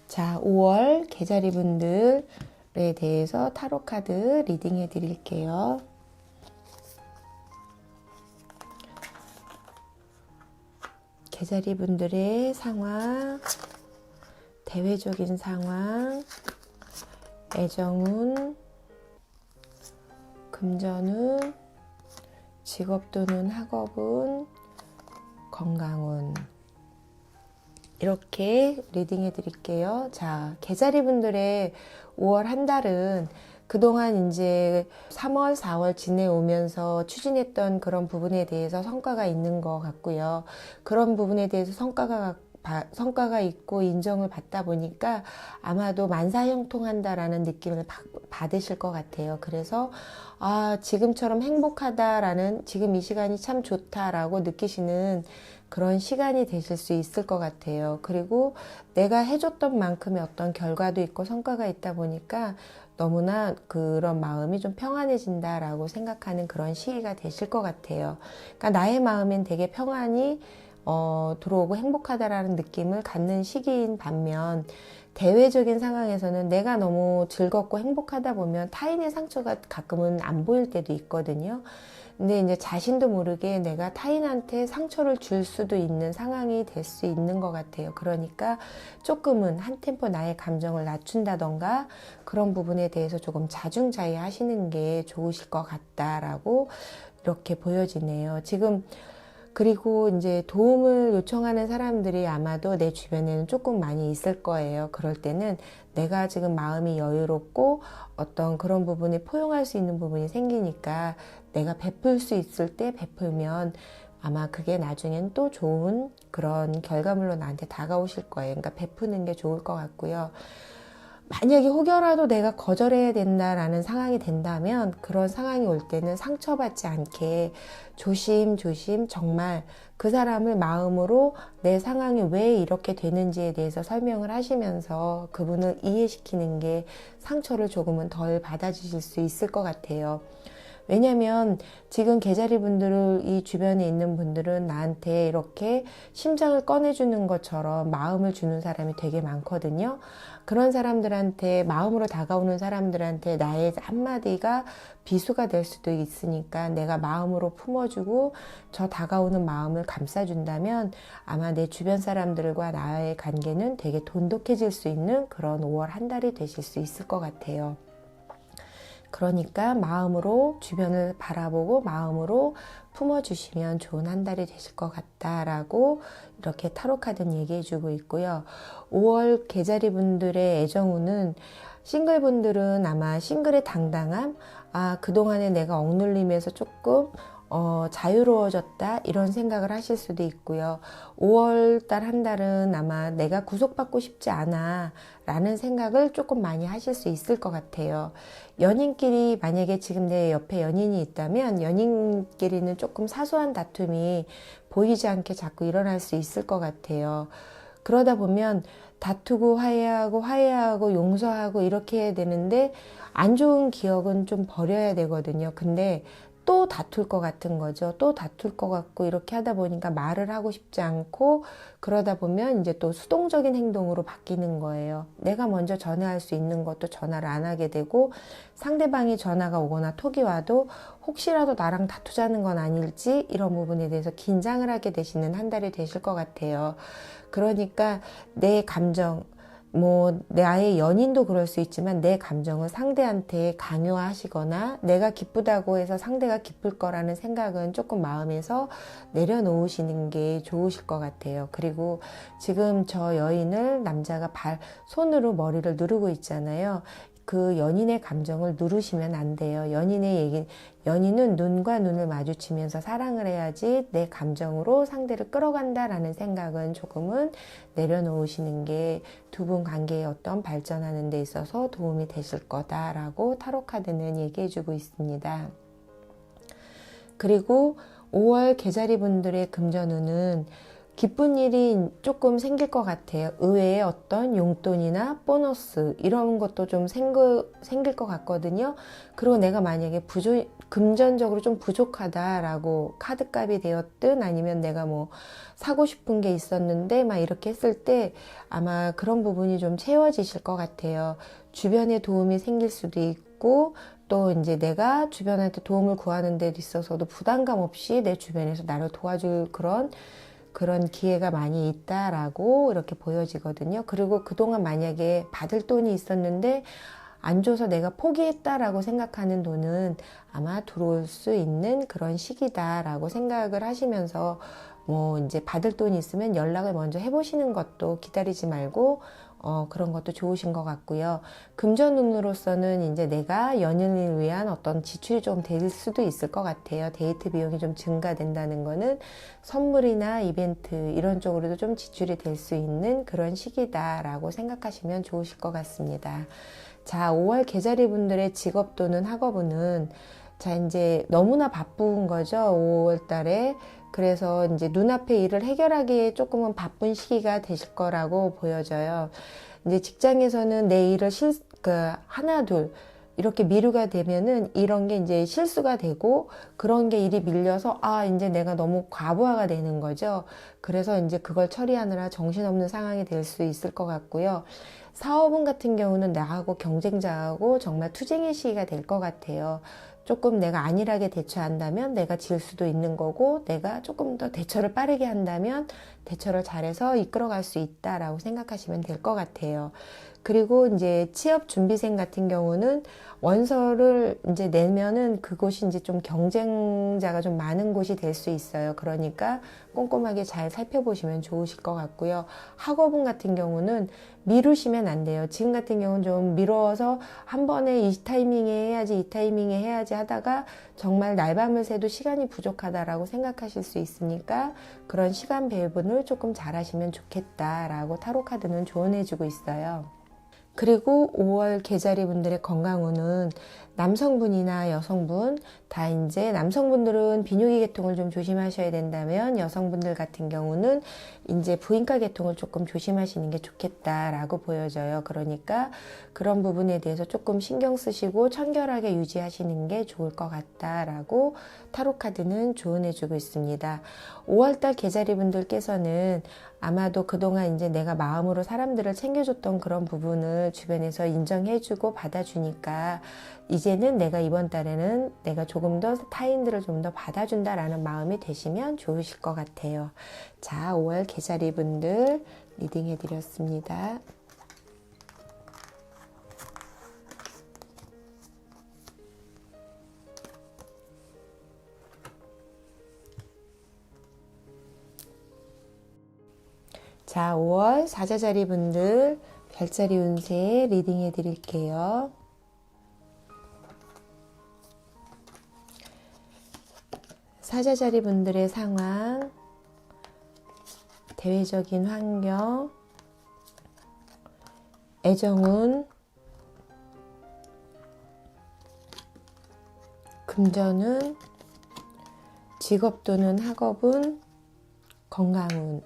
자, 5월 개자리 분들에 대해서 타로카드 리딩해 드릴게요. 개자리 분들의 상황, 대외적인 상황, 애정운, 금전운, 직업도는 학업운, 건강운, 이렇게 리딩해 드릴게요. 자, 개자리 분들의 5월 한 달은 그동안 이제 3월, 4월 지내오면서 추진했던 그런 부분에 대해서 성과가 있는 것 같고요. 그런 부분에 대해서 성과가 있고 인정을 받다 보니까 아마도 만사형통한다라는 느낌을 받으실 것 같아요. 그래서 지금처럼 행복하다라는, 지금 이 시간이 참 좋다라고 느끼시는 그런 시간이 되실 수 있을 것 같아요. 그리고 내가 해줬던 만큼의 어떤 결과도 있고 성과가 있다 보니까 너무나 그런 마음이 좀 평안해진다라고 생각하는 그런 시기가 되실 것 같아요. 그러니까 나의 마음엔 되게 평안이 들어오고 행복하다라는 느낌을 갖는 시기인 반면, 대외적인 상황에서는 내가 너무 즐겁고 행복하다 보면 타인의 상처가 가끔은 안 보일 때도 있거든요. 근데 이제 자신도 모르게 내가 타인한테 상처를 줄 수도 있는 상황이 될 수 있는 것 같아요. 그러니까 조금은 한 템포 나의 감정을 낮춘다던가 그런 부분에 대해서 조금 자중자애하시는 게 좋으실 것 같다라고 이렇게 보여지네요. 지금 그리고 이제 도움을 요청하는 사람들이 아마도 내 주변에는 조금 많이 있을 거예요. 그럴 때는 내가 지금 마음이 여유롭고 어떤 그런 부분이 포용할 수 있는 부분이 생기니까 내가 베풀 수 있을 때 베풀면 아마 그게 나중엔 또 좋은 그런 결과물로 나한테 다가오실 거예요. 그러니까 베푸는 게 좋을 것 같고요. 만약에 혹여라도 내가 거절해야 된다라는 상황이 된다면 그런 상황이 올 때는 상처받지 않게 조심조심 정말 그 사람을 마음으로 내 상황이 왜 이렇게 되는지에 대해서 설명을 하시면서 그분을 이해시키는 게 상처를 조금은 덜 받아주실 수 있을 것 같아요. 왜냐면 지금 개자리 분들을, 이 주변에 있는 분들은 나한테 이렇게 심장을 꺼내주는 것처럼 마음을 주는 사람이 되게 많거든요. 그런 사람들한테, 마음으로 다가오는 사람들한테 나의 한마디가 비수가 될 수도 있으니까 내가 마음으로 품어주고 저 다가오는 마음을 감싸준다면 아마 내 주변 사람들과 나의 관계는 되게 돈독해질 수 있는 그런 5월 한 달이 되실 수 있을 것 같아요. 그러니까 마음으로 주변을 바라보고 마음으로 품어주시면 좋은 한 달이 되실 것 같다라고 이렇게 타로카드는 얘기해주고 있고요. 5월 개자리 분들의 애정운은, 싱글분들은 아마 싱글의 당당함, 그동안에 내가 억눌림에서 조금 자유로워졌다 이런 생각을 하실 수도 있고요. 5월달 한 달은 아마 내가 구속받고 싶지 않아 라는 생각을 조금 많이 하실 수 있을 것 같아요. 연인끼리 만약에 지금 내 옆에 연인이 있다면 연인끼리는 조금 사소한 다툼이 보이지 않게 자꾸 일어날 수 있을 것 같아요. 그러다 보면 다투고 화해하고 용서하고 이렇게 해야 되는데 안 좋은 기억은 좀 버려야 되거든요. 근데 또 다툴 것 같은 거죠. 또 다툴 것 같고 이렇게 하다 보니까 말을 하고 싶지 않고 그러다 보면 이제 또 수동적인 행동으로 바뀌는 거예요. 내가 먼저 전화할 수 있는 것도 전화를 안 하게 되고 상대방이 전화가 오거나 톡이 와도 혹시라도 나랑 다투자는 건 아닐지 이런 부분에 대해서 긴장을 하게 되시는 한 달이 되실 것 같아요. 그러니까 내 감정 내 아예 연인도 그럴 수 있지만 내 감정을 상대한테 강요하시거나 내가 기쁘다고 해서 상대가 기쁠 거라는 생각은 조금 마음에서 내려놓으시는 게 좋으실 것 같아요. 그리고 지금 저 여인을 남자가 손으로 머리를 누르고 있잖아요. 그 연인의 감정을 누르시면 안 돼요. 연인은 눈과 눈을 마주치면서 사랑을 해야지 내 감정으로 상대를 끌어간다라는 생각은 조금은 내려놓으시는 게 두 분 관계의 어떤 발전하는 데 있어서 도움이 되실 거다라고 타로 카드는 얘기해주고 있습니다. 그리고 5월 개자리 분들의 금전운은 기쁜 일이 조금 생길 것 같아요. 의외의 어떤 용돈이나 보너스 이런 것도 좀 생길 것 같거든요. 그리고 내가 만약에 금전적으로 좀 부족하다라고 카드값이 되었든 아니면 내가 사고 싶은 게 있었는데 막 이렇게 했을 때 아마 그런 부분이 좀 채워지실 것 같아요. 주변에 도움이 생길 수도 있고 또 이제 내가 주변한테 도움을 구하는 데 있어서도 부담감 없이 내 주변에서 나를 도와줄 그런 기회가 많이 있다라고 이렇게 보여지거든요. 그리고 그동안 만약에 받을 돈이 있었는데 안 줘서 내가 포기했다라고 생각하는 돈은 아마 들어올 수 있는 그런 시기다라고 생각을 하시면서 이제 받을 돈이 있으면 연락을 먼저 해보시는 것도 기다리지 말고 그런 것도 좋으신 것 같고요. 금전운으로서는 이제 내가 연인을 위한 어떤 지출이 좀 될 수도 있을 것 같아요. 데이트 비용이 좀 증가된다는 거는 선물이나 이벤트 이런 쪽으로도 좀 지출이 될 수 있는 그런 시기다라고 생각하시면 좋으실 것 같습니다. 자, 5월 개자리 분들의 직업 또는 학업운은 자, 이제 너무나 바쁜 거죠. 5월 달에. 그래서 이제 눈앞의 일을 해결하기에 조금은 바쁜 시기가 되실 거라고 보여져요. 이제 직장에서는 내 일을 하나, 둘, 이렇게 미루가 되면은 이런 게 이제 실수가 되고 그런 게 일이 밀려서 이제 내가 너무 과부하가 되는 거죠. 그래서 이제 그걸 처리하느라 정신없는 상황이 될 수 있을 것 같고요. 사업운 같은 경우는 나하고 경쟁자하고 정말 투쟁의 시기가 될 것 같아요. 조금 내가 안일하게 대처한다면 내가 질 수도 있는 거고 내가 조금 더 대처를 빠르게 한다면 대처를 잘해서 이끌어갈 수 있다라고 생각하시면 될 것 같아요. 그리고 이제 취업 준비생 같은 경우는 원서를 이제 내면은 그곳이 이제 좀 경쟁자가 좀 많은 곳이 될 수 있어요. 그러니까 꼼꼼하게 잘 살펴보시면 좋으실 것 같고요. 학업운 같은 경우는 미루시면 안 돼요. 지금 같은 경우는 좀 미뤄서 한 번에 이 타이밍에 해야지 이 타이밍에 해야지 하다가 정말 날밤을 새도 시간이 부족하다라고 생각하실 수 있으니까 그런 시간 배분을 조금 잘 하시면 좋겠다라고 타로 카드는 조언해주고 있어요. 그리고 5월 개자리 분들의 건강운은 남성분이나 여성분 다 이제 남성분들은 비뇨기 계통을 좀 조심하셔야 된다면 여성분들 같은 경우는 이제 부인과 계통을 조금 조심하시는 게 좋겠다라고 보여져요. 그러니까 그런 부분에 대해서 조금 신경 쓰시고 청결하게 유지하시는 게 좋을 것 같다라고 타로 카드는 조언해주고 있습니다. 5월달 개자리 분들께서는 아마도 그동안 이제 내가 마음으로 사람들을 챙겨줬던 그런 부분을 주변에서 인정해주고 받아주니까 이제는 내가 이번 달에는 내가 조금 더 타인들을 좀 더 받아준다라는 마음이 되시면 좋으실 것 같아요. 자, 5월 개자리 분들 리딩 해드렸습니다. 자, 5월 사자자리 분들 별자리 운세 리딩 해드릴게요. 사자자리 분들의 상황, 대외적인 환경, 애정운, 금전운, 직업 또는 학업운, 건강운,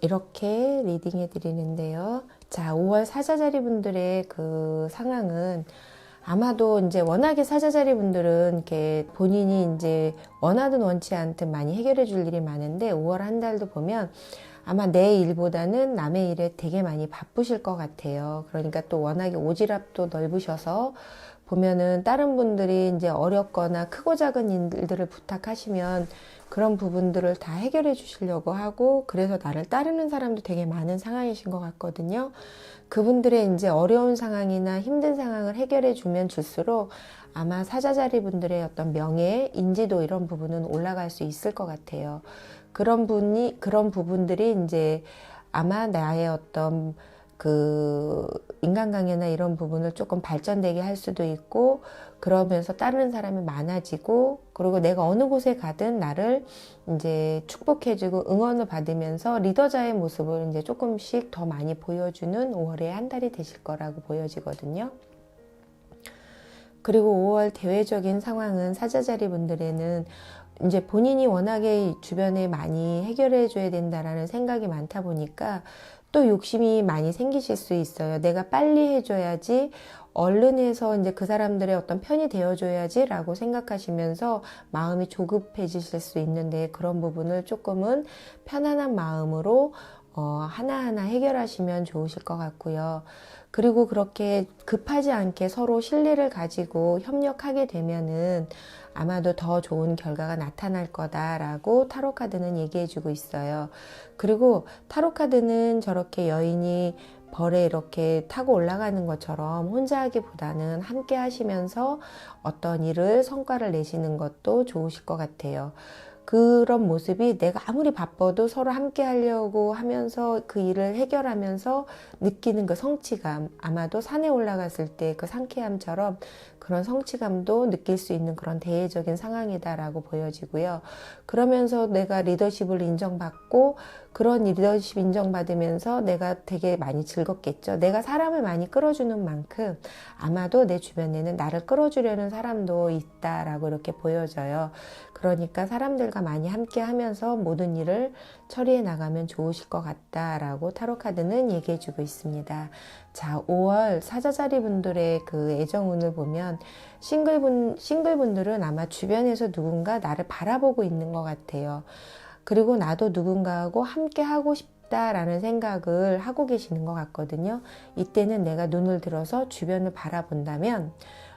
이렇게 리딩해 드리는데요. 자, 5월 사자자리 분들의 그 상황은 아마도 이제 워낙에 사자자리 분들은 이렇게 본인이 이제 원하든 원치 않든 많이 해결해 줄 일이 많은데 5월 한 달도 보면 아마 내 일보다는 남의 일에 되게 많이 바쁘실 것 같아요. 그러니까 또 워낙에 오지랖도 넓으셔서 보면은 다른 분들이 이제 어렵거나 크고 작은 일들을 부탁하시면 그런 부분들을 다 해결해 주시려고 하고, 그래서 나를 따르는 사람도 되게 많은 상황이신 것 같거든요. 그분들의 이제 어려운 상황이나 힘든 상황을 해결해 주면 줄수록 아마 사자자리 분들의 어떤 명예, 인지도 이런 부분은 올라갈 수 있을 것 같아요. 그런 부분들이 이제 아마 나의 어떤 그 인간관계나 이런 부분을 조금 발전되게 할 수도 있고, 그러면서 따르는 사람이 많아지고, 그리고 내가 어느 곳에 가든 나를 이제 축복해주고 응원을 받으면서 리더자의 모습을 이제 조금씩 더 많이 보여주는 5월의 한 달이 되실 거라고 보여지거든요. 그리고 5월 대외적인 상황은 사자자리 분들에는 이제 본인이 워낙에 주변에 많이 해결해 줘야 된다라는 생각이 많다 보니까 또 욕심이 많이 생기실 수 있어요. 내가 빨리 해줘야지, 얼른 해서 이제 그 사람들의 어떤 편이 되어줘야지 라고 생각하시면서 마음이 조급해지실 수 있는데, 그런 부분을 조금은 편안한 마음으로 하나하나 해결하시면 좋으실 것 같고요. 그리고 그렇게 급하지 않게 서로 신뢰를 가지고 협력하게 되면은 아마도 더 좋은 결과가 나타날 거다라고 타로카드는 얘기해주고 있어요. 그리고 타로카드는 저렇게 여인이 벌에 이렇게 타고 올라가는 것처럼 혼자 하기보다는 함께 하시면서 어떤 일을 성과를 내시는 것도 좋으실 것 같아요. 그런 모습이 내가 아무리 바빠도 서로 함께 하려고 하면서 그 일을 해결하면서 느끼는 그 성취감, 아마도 산에 올라갔을 때 그 상쾌함처럼 그런 성취감도 느낄 수 있는 그런 대외적인 상황이다라고 보여지고요. 그러면서 내가 리더십을 인정받고, 그런 리더십 인정받으면서 내가 되게 많이 즐겁겠죠. 내가 사람을 많이 끌어주는 만큼 아마도 내 주변에는 나를 끌어주려는 사람도 있다라고 이렇게 보여져요. 그러니까 사람들과 많이 함께 하면서 모든 일을 처리해 나가면 좋으실 것 같다라고 타로카드는 얘기해주고 있습니다. 자, 5월 사자자리 분들의 그 애정운을 보면 싱글분들은 아마 주변에서 누군가 나를 바라보고 있는 것 같아요. 그리고 나도 누군가하고 함께 하고 싶다라는 생각을 하고 계시는 것 같거든요. 이때는 내가 눈을 들어서 주변을 바라본다면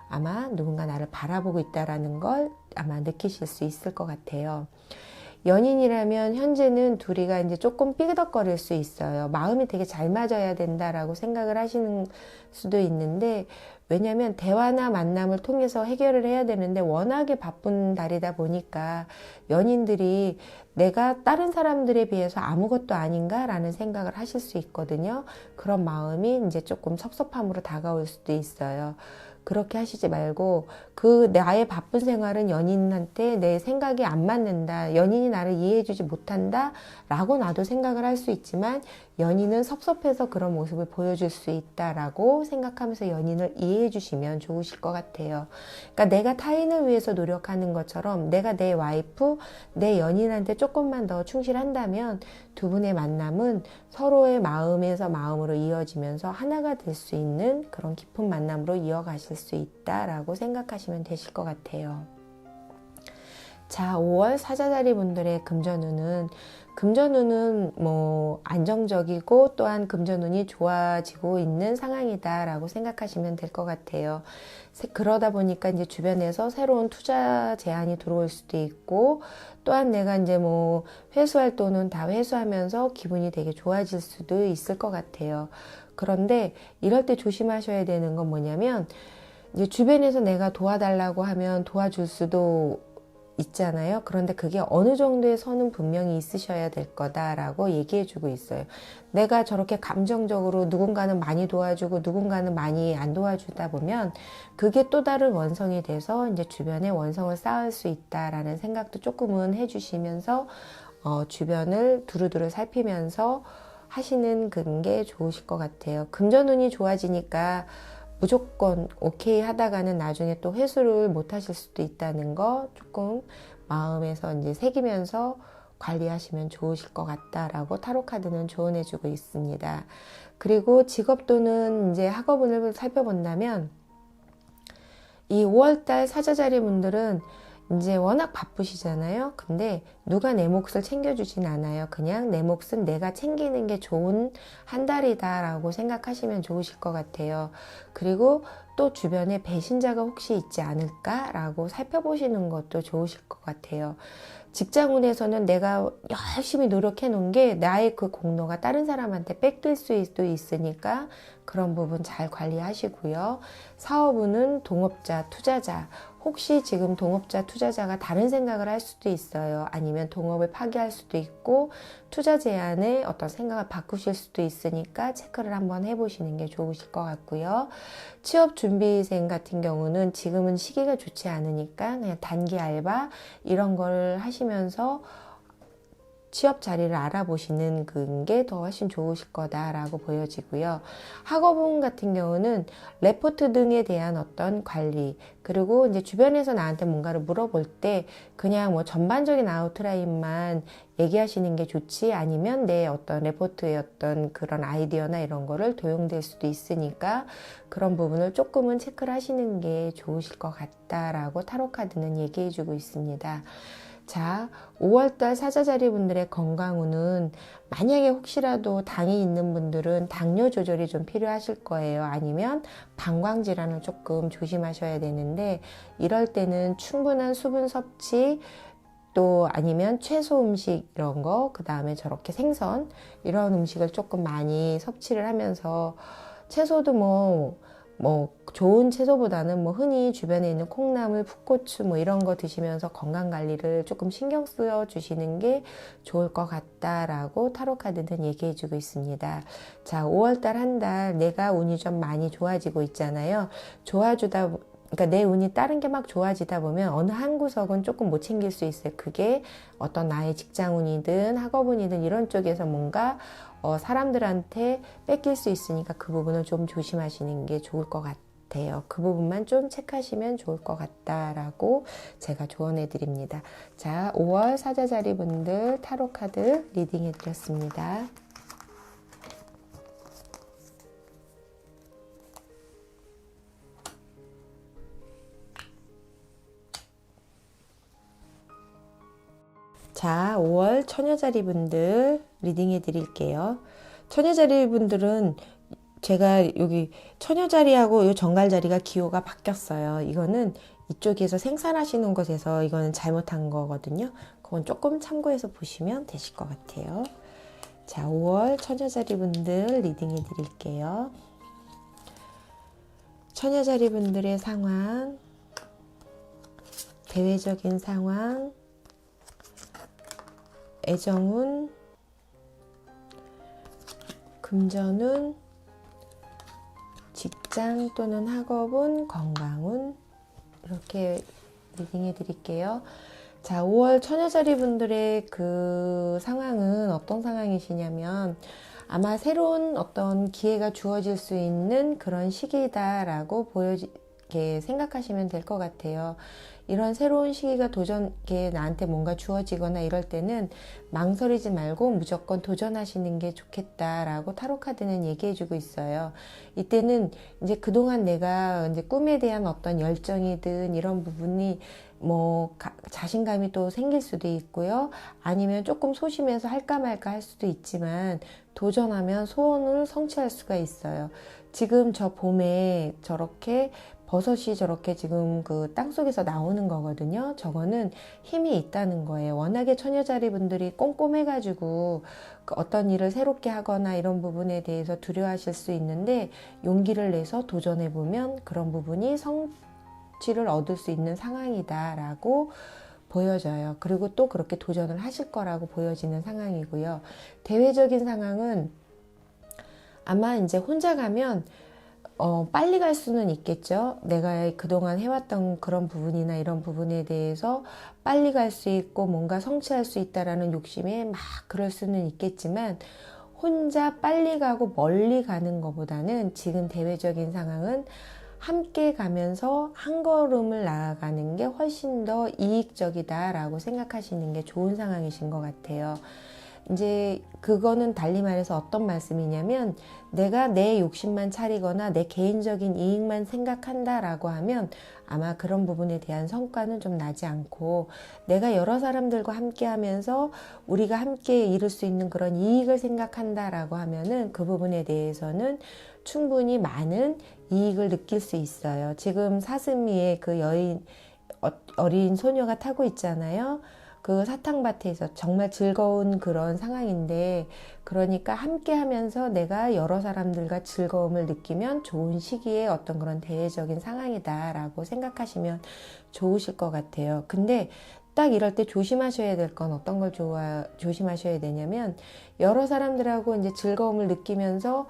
아마 누군가 나를 바라보고 있다라는 걸 아마 느끼실 수 있을 것 같아요. 연인이라면 현재는 둘이가 이제 조금 삐그덕거릴 수 있어요. 마음이 되게 잘 맞아야 된다라고 생각을 하시는 수도 있는데, 왜냐하면 대화나 만남을 통해서 해결을 해야 되는데 워낙에 바쁜 달이다 보니까 연인들이 내가 다른 사람들에 비해서 아무것도 아닌가라는 생각을 하실 수 있거든요. 그런 마음이 이제 조금 섭섭함으로 다가올 수도 있어요. 그렇게 하시지 말고, 그 나의 바쁜 생활은 연인한테 내 생각이 안 맞는다, 연인이 나를 이해해주지 못한다 라고 나도 생각을 할 수 있지만, 연인은 섭섭해서 그런 모습을 보여줄 수 있다라고 생각하면서 연인을 이해해 주시면 좋으실 것 같아요. 그러니까 내가 타인을 위해서 노력하는 것처럼 내가 내 와이프, 내 연인한테 조금만 더 충실한다면 두 분의 만남은 서로의 마음에서 마음으로 이어지면서 하나가 될 수 있는 그런 깊은 만남으로 이어가실 수 있다라고 생각하시면 되실 것 같아요. 자, 5월 사자자리 분들의 금전운은 뭐 안정적이고 또한 금전운이 좋아지고 있는 상황이다라고 생각하시면 될 것 같아요. 그러다 보니까 이제 주변에서 새로운 투자 제안이 들어올 수도 있고, 또한 내가 이제 뭐 회수할 돈은 다 회수하면서 기분이 되게 좋아질 수도 있을 것 같아요. 그런데 이럴 때 조심하셔야 되는 건 뭐냐면, 이제 주변에서 내가 도와달라고 하면 도와줄 수도 있잖아요. 그런데 그게 어느 정도의 선은 분명히 있으셔야 될 거다라고 얘기해주고 있어요. 내가 저렇게 감정적으로 누군가는 많이 도와주고 누군가는 많이 안 도와주다 보면 그게 또 다른 원성이 돼서 이제 주변에 원성을 쌓을 수 있다라는 생각도 조금은 해주시면서 주변을 두루두루 살피면서 하시는 게 좋으실 것 같아요. 금전운이 좋아지니까 무조건 오케이 하다가는 나중에 또 회수를 못 하실 수도 있다는 거 조금 마음에서 이제 새기면서 관리하시면 좋으실 것 같다라고 타로 카드는 조언해주고 있습니다. 그리고 직업 또는 이제 학업운을 살펴본다면 이 5월달 사자자리 분들은 이제 워낙 바쁘시잖아요. 근데 누가 내 몫을 챙겨주진 않아요. 그냥 내 몫은 내가 챙기는 게 좋은 한 달이다 라고 생각하시면 좋으실 것 같아요. 그리고 또 주변에 배신자가 혹시 있지 않을까 라고 살펴보시는 것도 좋으실 것 같아요. 직장운에서는 내가 열심히 노력해 놓은 게 나의 그 공로가 다른 사람한테 뺏길 수도 있으니까 그런 부분 잘 관리하시고요. 사업운은 동업자, 투자자, 혹시 지금 동업자, 투자자가 다른 생각을 할 수도 있어요. 아니면 동업을 파기할 수도 있고 투자 제한에 어떤 생각을 바꾸실 수도 있으니까 체크를 한번 해보시는 게 좋으실 것 같고요. 취업 준비생 같은 경우는 지금은 시기가 좋지 않으니까 그냥 단기 알바 이런 걸 하시면서 취업 자리를 알아보시는 게 더 훨씬 좋으실 거다라고 보여지고요. 학업운 같은 경우는 레포트 등에 대한 어떤 관리, 그리고 이제 주변에서 나한테 뭔가를 물어볼 때 그냥 뭐 전반적인 아웃라인만 얘기하시는 게 좋지, 아니면 내 어떤 레포트의 어떤 그런 아이디어나 이런 거를 도용될 수도 있으니까 그런 부분을 조금은 체크를 하시는 게 좋으실 것 같다라고 타로 카드는 얘기해 주고 있습니다. 자, 5월달 사자자리 분들의 건강운은 만약에 혹시라도 당이 있는 분들은 당뇨 조절이 좀 필요하실 거예요. 아니면 방광질환을 조금 조심하셔야 되는데 이럴 때는 충분한 수분 섭취, 또 아니면 채소 음식 이런 거, 그 다음에 저렇게 생선 이런 음식을 조금 많이 섭취를 하면서 채소도 좋은 채소보다는 흔히 주변에 있는 콩나물, 풋고추 이런 거 드시면서 건강 관리를 조금 신경 쓰여 주시는 게 좋을 것 같다라고 타로 카드는 얘기해 주고 있습니다. 자, 5월달 한 달 내가 운이 좀 많이 좋아지고 있잖아요. 그러니까 내 운이 다른 게 막 좋아지다 보면 어느 한 구석은 조금 못 챙길 수 있어요. 그게 어떤 나의 직장운이든 학업운이든 이런 쪽에서 뭔가 사람들한테 뺏길 수 있으니까 그 부분을 좀 조심하시는 게 좋을 것 같아요. 그 부분만 좀 체크하시면 좋을 것 같다라고 제가 조언해 드립니다. 자, 5월 사자자리 분들 타로 카드 리딩해 드렸습니다. 자, 5월 처녀자리 분들 리딩해 드릴게요. 처녀자리 분들은 제가 여기 처녀자리하고 이 정갈자리가 기호가 바뀌었어요. 이거는 이쪽에서 생산하시는 것에서 이거는 잘못한 거거든요. 그건 조금 참고해서 보시면 되실 것 같아요. 자, 5월 처녀자리 분들 리딩해 드릴게요. 처녀자리 분들의 상황, 대외적인 상황, 애정운, 금전운, 직장 또는 학업운, 건강운 이렇게 리딩해 드릴게요. 자, 5월 처녀자리 분들의 그 상황은 어떤 상황이시냐면 아마 새로운 어떤 기회가 주어질 수 있는 그런 시기다라고 이렇게 생각하시면 될 것 같아요. 이런 새로운 시기가 나한테 뭔가 주어지거나 이럴 때는 망설이지 말고 무조건 도전하시는 게 좋겠다라고 타로 카드는 얘기해 주고 있어요. 이때는 이제 그동안 내가 이제 꿈에 대한 어떤 열정이든 이런 부분이 자신감이 또 생길 수도 있고요. 아니면 조금 소심해서 할까 말까 할 수도 있지만 도전하면 소원을 성취할 수가 있어요. 지금 저 봄에 저렇게 버섯이 저렇게 지금 그 땅속에서 나오는 거거든요. 저거는 힘이 있다는 거예요. 워낙에 처녀자리 분들이 꼼꼼해가지고 어떤 일을 새롭게 하거나 이런 부분에 대해서 두려워하실 수 있는데 용기를 내서 도전해보면 그런 부분이 성취를 얻을 수 있는 상황이다라고 보여져요. 그리고 또 그렇게 도전을 하실 거라고 보여지는 상황이고요. 대외적인 상황은 아마 이제 혼자 가면 빨리 갈 수는 있겠죠. 내가 그동안 해왔던 그런 부분이나 이런 부분에 대해서 빨리 갈 수 있고 뭔가 성취할 수 있다라는 욕심에 막 그럴 수는 있겠지만 혼자 빨리 가고 멀리 가는 것보다는 지금 대외적인 상황은 함께 가면서 한 걸음을 나아가는 게 훨씬 더 이익적이다라고 생각하시는 게 좋은 상황이신 것 같아요. 이제 그거는 달리 말해서 어떤 말씀이냐면 내가 내 욕심만 차리거나 내 개인적인 이익만 생각한다라고 하면 아마 그런 부분에 대한 성과는 좀 나지 않고 내가 여러 사람들과 함께 하면서 우리가 함께 이룰 수 있는 그런 이익을 생각한다라고 하면은 그 부분에 대해서는 충분히 많은 이익을 느낄 수 있어요. 지금 사슴이의 그 어린 소녀가 타고 있잖아요. 그 사탕밭에서 정말 즐거운 그런 상황인데 그러니까 함께 하면서 내가 여러 사람들과 즐거움을 느끼면 좋은 시기에 어떤 그런 대외적인 상황이다라고 생각하시면 좋으실 것 같아요. 근데 딱 이럴 때 조심하셔야 될 건 어떤 걸 조심하셔야 되냐면 여러 사람들하고 이제 즐거움을 느끼면서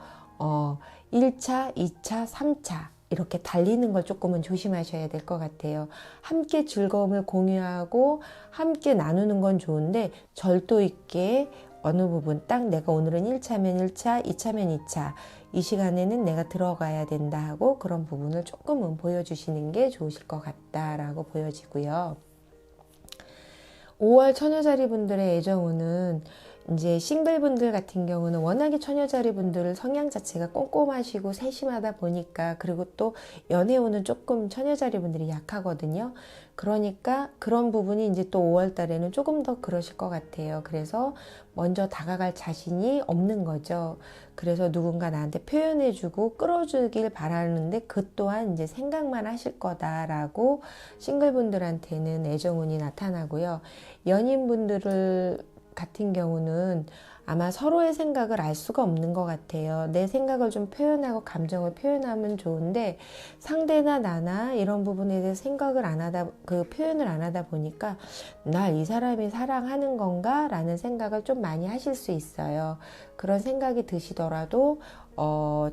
1차, 2차, 3차 이렇게 달리는 걸 조금은 조심하셔야 될 것 같아요. 함께 즐거움을 공유하고 함께 나누는 건 좋은데 절도 있게 어느 부분 딱 내가 오늘은 1차면 1차, 2차면 2차 이 시간에는 내가 들어가야 된다 하고 그런 부분을 조금은 보여주시는 게 좋으실 것 같다라고 보여지고요. 5월 처녀자리 분들의 애정운은 이제 싱글분들 같은 경우는 워낙에 처녀자리 분들 성향 자체가 꼼꼼하시고 세심하다 보니까 그리고 또 연애운은 조금 처녀자리 분들이 약하거든요. 그러니까 그런 부분이 이제 또 5월 달에는 조금 더 그러실 것 같아요. 그래서 먼저 다가갈 자신이 없는 거죠. 그래서 누군가 나한테 표현해주고 끌어주길 바라는데 그 또한 이제 생각만 하실 거다라고 싱글분들한테는 애정운이 나타나고요. 연인분들을 같은 경우는 아마 서로의 생각을 알 수가 없는 것 같아요. 내 생각을 좀 표현하고 감정을 표현하면 좋은데 상대나 나나 이런 부분에 대해서 생각을 안 하다, 그 표현을 안 하다 보니까 날 이 사람이 사랑하는 건가? 라는 생각을 좀 많이 하실 수 있어요. 그런 생각이 드시더라도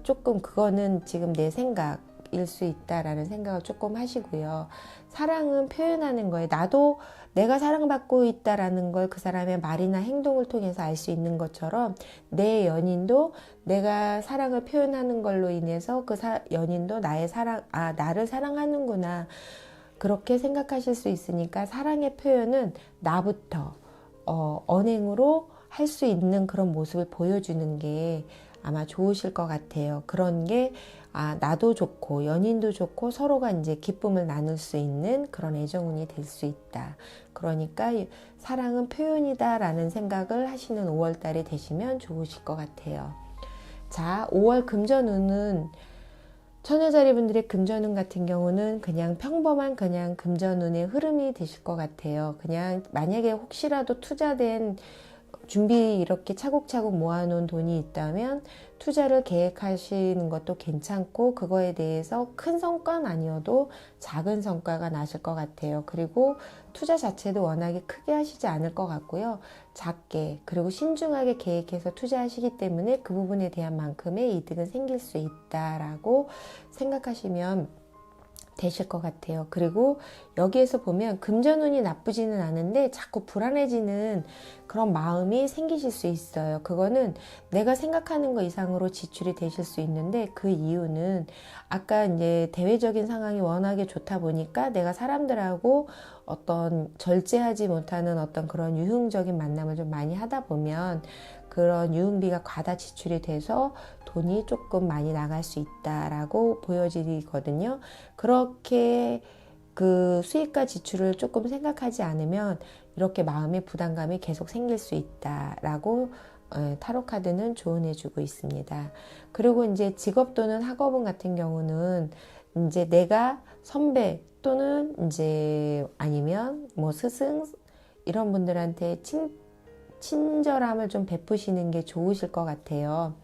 조금 그거는 지금 내 생각 일 수 있다라는 생각을 조금 하시고요. 사랑은 표현하는 거예요. 나도 내가 사랑받고 있다라는 걸 그 사람의 말이나 행동을 통해서 알 수 있는 것처럼 내 연인도 내가 사랑을 표현하는 걸로 인해서 그 연인도 나를 사랑하는구나. 그렇게 생각하실 수 있으니까 사랑의 표현은 나부터 언행으로 할 수 있는 그런 모습을 보여주는 게 아마 좋으실 것 같아요. 그런 게 나도 좋고 연인도 좋고 서로가 이제 기쁨을 나눌 수 있는 그런 애정운이 될 수 있다. 그러니까 사랑은 표현이다라는 생각을 하시는 5월 달이 되시면 좋으실 것 같아요. 자, 5월 금전운은 처녀자리 분들의 금전운 같은 경우는 그냥 평범한 그냥 금전운의 흐름이 되실 것 같아요. 그냥 만약에 혹시라도 투자된 준비 이렇게 차곡차곡 모아놓은 돈이 있다면 투자를 계획하시는 것도 괜찮고 그거에 대해서 큰 성과는 아니어도 작은 성과가 나실 것 같아요. 그리고 투자 자체도 워낙에 크게 하시지 않을 것 같고요. 작게 그리고 신중하게 계획해서 투자하시기 때문에 그 부분에 대한 만큼의 이득은 생길 수 있다라고 생각하시면 되실 것 같아요. 그리고 여기에서 보면 금전운이 나쁘지는 않은데 자꾸 불안해지는 그런 마음이 생기실 수 있어요. 그거는 내가 생각하는 것 이상으로 지출이 되실 수 있는데 그 이유는 아까 이제 대외적인 상황이 워낙에 좋다 보니까 내가 사람들하고 어떤 절제하지 못하는 어떤 그런 유흥적인 만남을 좀 많이 하다 보면 그런 유흥비가 과다 지출이 돼서 돈이 조금 많이 나갈 수 있다라고 보여지거든요. 그렇게 그 수익과 지출을 조금 생각하지 않으면 이렇게 마음의 부담감이 계속 생길 수 있다라고 타로 카드는 조언해 주고 있습니다. 그리고 이제 직업 또는 학업운 같은 경우는 이제 내가 선배 또는 이제 아니면 뭐 스승 이런 분들한테 친절함을 좀 베푸시는 게 좋으실 것 같아요.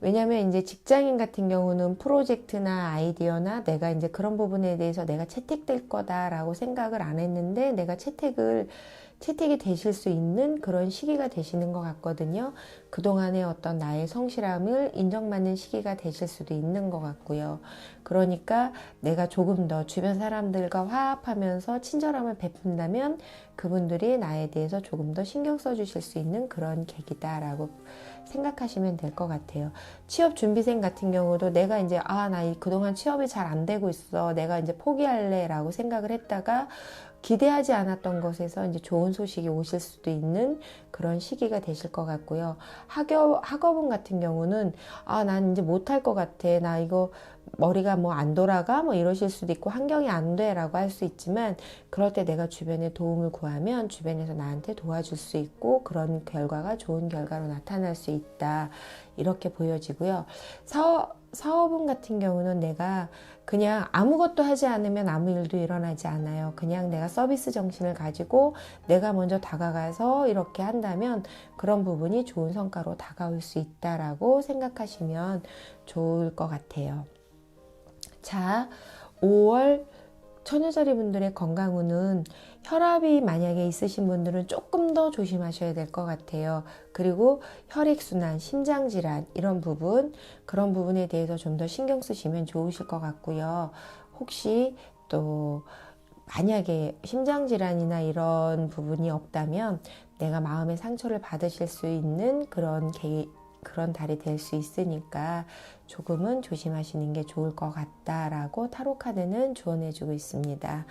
왜냐면 이제 직장인 같은 경우는 프로젝트나 아이디어나 내가 이제 그런 부분에 대해서 내가 채택될 거다라고 생각을 안 했는데 내가 채택이 되실 수 있는 그런 시기가 되시는 것 같거든요. 그동안의 어떤 나의 성실함을 인정받는 시기가 되실 수도 있는 것 같고요. 그러니까 내가 조금 더 주변 사람들과 화합하면서 친절함을 베푼다면 그분들이 나에 대해서 조금 더 신경 써주실 수 있는 그런 계기다라고 생각하시면 될 것 같아요. 취업 준비생 같은 경우도 내가 이제 나 그동안 취업이 잘 안 되고 있어. 내가 이제 포기할래라고 생각을 했다가 기대하지 않았던 것에서 이제 좋은 소식이 오실 수도 있는 그런 시기가 되실 것 같고요. 학업은 같은 경우는 난 이제 못할 것 같아. 나 이거 머리가 뭐 안 돌아가? 뭐 이러실 수도 있고 환경이 안 돼라고 할 수 있지만 그럴 때 내가 주변에 도움을 구하면 주변에서 나한테 도와줄 수 있고 그런 결과가 좋은 결과로 나타날 수 있다. 이렇게 보여지고요. 사업은 같은 경우는 내가 그냥 아무것도 하지 않으면 아무 일도 일어나지 않아요. 그냥 내가 서비스 정신을 가지고 내가 먼저 다가가서 이렇게 한다면 그런 부분이 좋은 성과로 다가올 수 있다라고 생각하시면 좋을 것 같아요. 자, 5월 처녀자리 분들의 건강운은 혈압이 만약에 있으신 분들은 조금 더 조심하셔야 될 것 같아요. 그리고 혈액순환, 심장질환 이런 부분, 그런 부분에 대해서 좀 더 신경 쓰시면 좋으실 것 같고요. 혹시 또 만약에 심장질환이나 이런 부분이 없다면 내가 마음의 상처를 받으실 수 있는 그런 달이 될 수 있으니까 조금은 조심하시는 게 좋을 것 같다라고 타로 카드는 조언해주고 있습니다.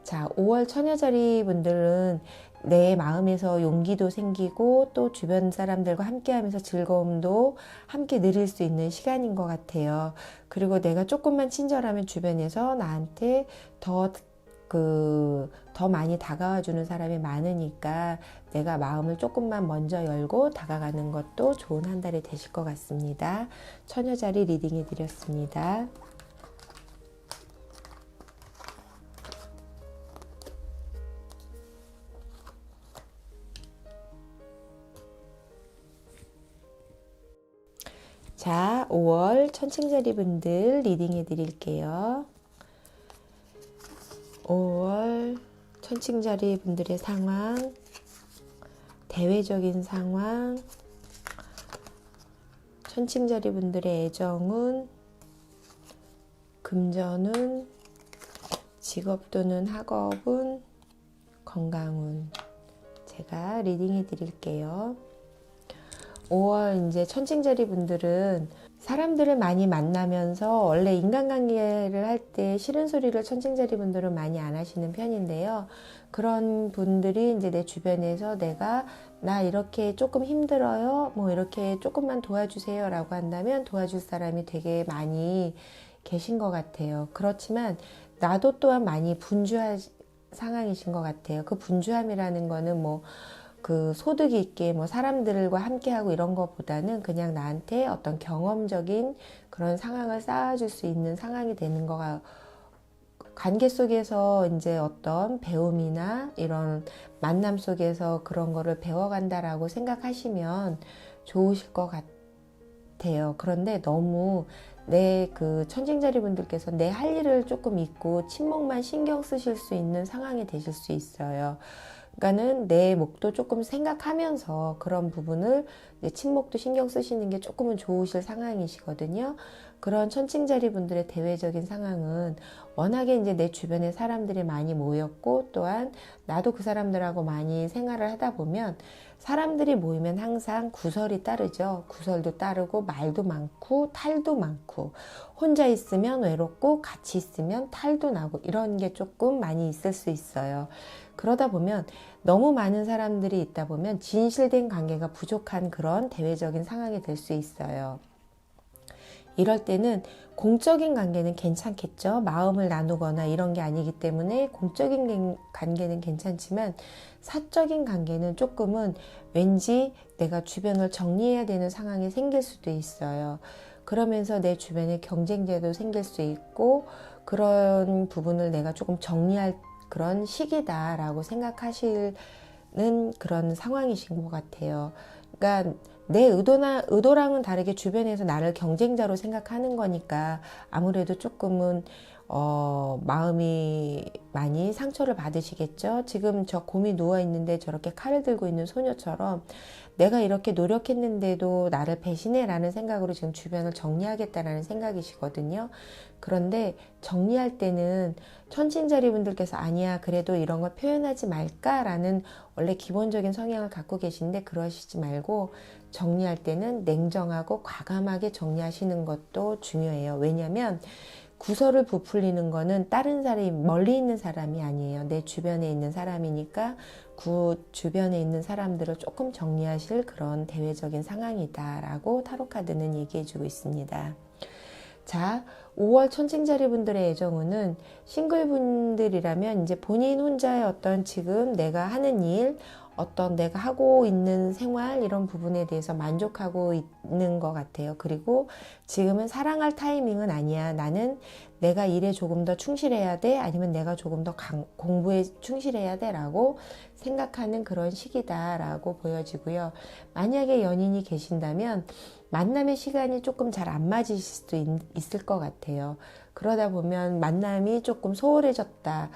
자, 5월 처녀자리 분들은 내 마음에서 용기도 생기고 또 주변 사람들과 함께 하면서 즐거움도 함께 누릴 수 있는 시간인 것 같아요. 그리고 내가 조금만 친절하면 주변에서 나한테 더 많이 다가와 주는 사람이 많으니까 내가 마음을 조금만 먼저 열고 다가가는 것도 좋은 한 달이 되실 것 같습니다. 처녀자리 리딩해 드렸습니다. 자, 5월 천칭자리 분들 리딩해 드릴게요. 5월 천칭자리 분들의 상황, 대외적인 상황, 천칭자리 분들의 애정운, 금전운, 직업도는 학업운, 건강운. 제가 리딩해 드릴게요. 5월 이제 천칭자리 분들은 사람들을 많이 만나면서 원래 인간관계를 할 때 싫은 소리를 천칭자리 분들은 많이 안 하시는 편인데요. 그런 분들이 이제 내 주변에서 나 이렇게 조금 힘들어요. 뭐 이렇게 조금만 도와주세요 라고 한다면 도와줄 사람이 되게 많이 계신 것 같아요. 그렇지만 나도 또한 많이 분주한 상황이신 것 같아요. 그 분주함이라는 거는 그 소득이 있게 사람들과 함께하고 이런 것보다는 그냥 나한테 어떤 경험적인 그런 상황을 쌓아줄 수 있는 상황이 되는 거가 관계 속에서 이제 어떤 배움이나 이런 만남 속에서 그런 거를 배워간다라고 생각하시면 좋으실 것 같아요. 그런데 너무 천칭자리 분들께서 내 할 일을 조금 잊고 친목만 신경 쓰실 수 있는 상황이 되실 수 있어요. 그러니까는 내 목도 조금 생각하면서 그런 부분을 친목도 신경 쓰시는 게 조금은 좋으실 상황이시거든요. 그런 천칭자리 분들의 대외적인 상황은 워낙에 이제 내 주변에 사람들이 많이 모였고 또한 나도 그 사람들하고 많이 생활을 하다 보면 사람들이 모이면 항상 구설이 따르죠. 구설도 따르고 말도 많고 탈도 많고 혼자 있으면 외롭고 같이 있으면 탈도 나고 이런 게 조금 많이 있을 수 있어요. 그러다 보면 너무 많은 사람들이 있다 보면 진실된 관계가 부족한 그런 대외적인 상황이 될 수 있어요. 이럴 때는 공적인 관계는 괜찮겠죠. 마음을 나누거나 이런 게 아니기 때문에 공적인 관계는 괜찮지만 사적인 관계는 조금은 왠지 내가 주변을 정리해야 되는 상황이 생길 수도 있어요. 그러면서 내 주변에 경쟁자도 생길 수 있고 그런 부분을 내가 조금 정리할 그런 시기다라고 생각하시는 그런 상황이신 것 같아요. 그러니까 내 의도랑은 다르게 주변에서 나를 경쟁자로 생각하는 거니까 아무래도 조금은 마음이 많이 상처를 받으시겠죠. 지금 저 곰이 누워 있는데 저렇게 칼을 들고 있는 소녀처럼 내가 이렇게 노력했는데도 나를 배신해라는 생각으로 지금 주변을 정리하겠다라는 생각이시거든요. 그런데 정리할 때는 천칭자리 분들께서 아니야, 그래도 이런 걸 표현하지 말까라는 원래 기본적인 성향을 갖고 계신데 그러시지 말고 정리할 때는 냉정하고 과감하게 정리하시는 것도 중요해요. 왜냐하면 구설을 부풀리는 거는 다른 사람이 멀리 있는 사람이 아니에요. 내 주변에 있는 사람이니까 그 주변에 있는 사람들을 조금 정리하실 그런 대외적인 상황이다라고 타로카드는 얘기해주고 있습니다. 자, 5월 천칭자리 분들의 애정운은 싱글분들이라면 이제 본인 혼자의 어떤 지금 내가 하는 일, 어떤 내가 하고 있는 생활 이런 부분에 대해서 만족하고 있는 것 같아요. 그리고 지금은 사랑할 타이밍은 아니야. 나는 내가 일에 조금 더 충실해야 돼. 아니면 내가 조금 더 공부에 충실해야 돼. 라고 생각하는 그런 시기다라고 보여지고요. 만약에 연인이 계신다면 만남의 시간이 조금 잘 안 맞으실 수도 있을 것 같아요. 그러다 보면 만남이 조금 소홀해졌다.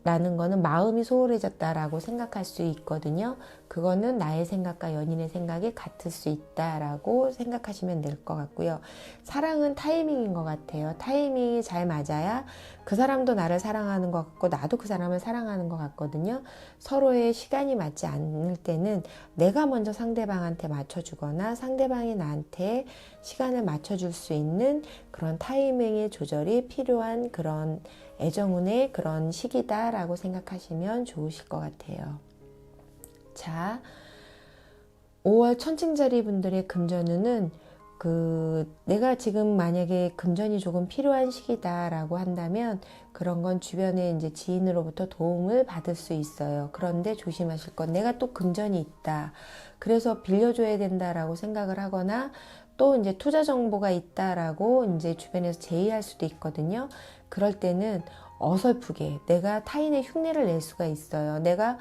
라는 거는 마음이 소홀해졌다라고 생각할 수 있거든요. 그거는 나의 생각과 연인의 생각이 같을 수 있다라고 생각하시면 될 것 같고요. 사랑은 타이밍인 것 같아요. 타이밍이 잘 맞아야 그 사람도 나를 사랑하는 것 같고 나도 그 사람을 사랑하는 것 같거든요. 서로의 시간이 맞지 않을 때는 내가 먼저 상대방한테 맞춰주거나 상대방이 나한테 시간을 맞춰줄 수 있는 그런 타이밍의 조절이 필요한 그런 애정운의 그런 시기다라고 생각하시면 좋으실 것 같아요. 자, 5월 천칭자리 분들의 금전운은 내가 지금 만약에 금전이 조금 필요한 시기다라고 한다면 그런 건 주변에 이제 지인으로부터 도움을 받을 수 있어요. 그런데 조심하실 건 내가 또 금전이 있다. 그래서 빌려줘야 된다라고 생각을 하거나 또 이제 투자 정보가 있다라고 이제 주변에서 제의할 수도 있거든요. 그럴 때는 어설프게 내가 타인의 흉내를 낼 수가 있어요. 내가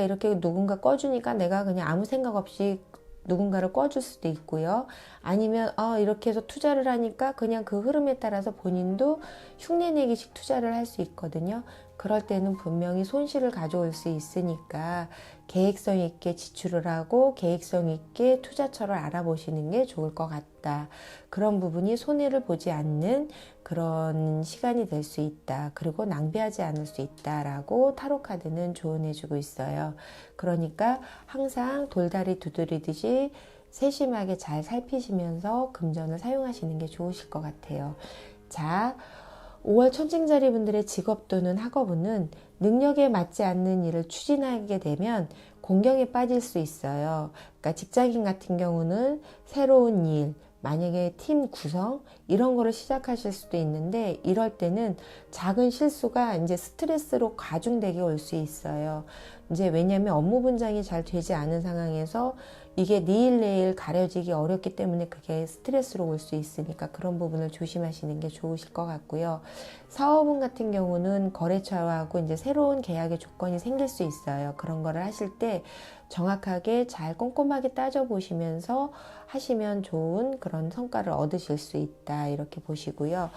이렇게 누군가 꺼주니까 내가 그냥 아무 생각 없이 누군가를 꺼줄 수도 있고요. 아니면 이렇게 해서 투자를 하니까 그냥 그 흐름에 따라서 본인도 흉내내기식 투자를 할 수 있거든요. 그럴 때는 분명히 손실을 가져올 수 있으니까 계획성 있게 지출을 하고 계획성 있게 투자처를 알아보시는 게 좋을 것 같다. 그런 부분이 손해를 보지 않는 그런 시간이 될 수 있다. 그리고 낭비하지 않을 수 있다라고 타로카드는 조언해주고 있어요. 그러니까 항상 돌다리 두드리듯이 세심하게 잘 살피시면서 금전을 사용하시는 게 좋으실 것 같아요. 자, 5월 천칭자리 분들의 직업 또는 학업운은 능력에 맞지 않는 일을 추진하게 되면 공경에 빠질 수 있어요. 그러니까 직장인 같은 경우는 새로운 일, 만약에 팀 구성 이런 거를 시작하실 수도 있는데 이럴 때는 작은 실수가 이제 스트레스로 가중되게 올 수 있어요. 이제 왜냐하면 업무 분장이 잘 되지 않은 상황에서 이게 내일 내일 가려지기 어렵기 때문에 그게 스트레스로 올 수 있으니까 그런 부분을 조심하시는 게 좋으실 것 같고요. 사업운 같은 경우는 거래처하고 이제 새로운 계약의 조건이 생길 수 있어요. 그런 거를 하실 때 정확하게 잘 꼼꼼하게 따져보시면서 하시면 좋은 그런 성과를 얻으실 수 있다. 이렇게 보시고요.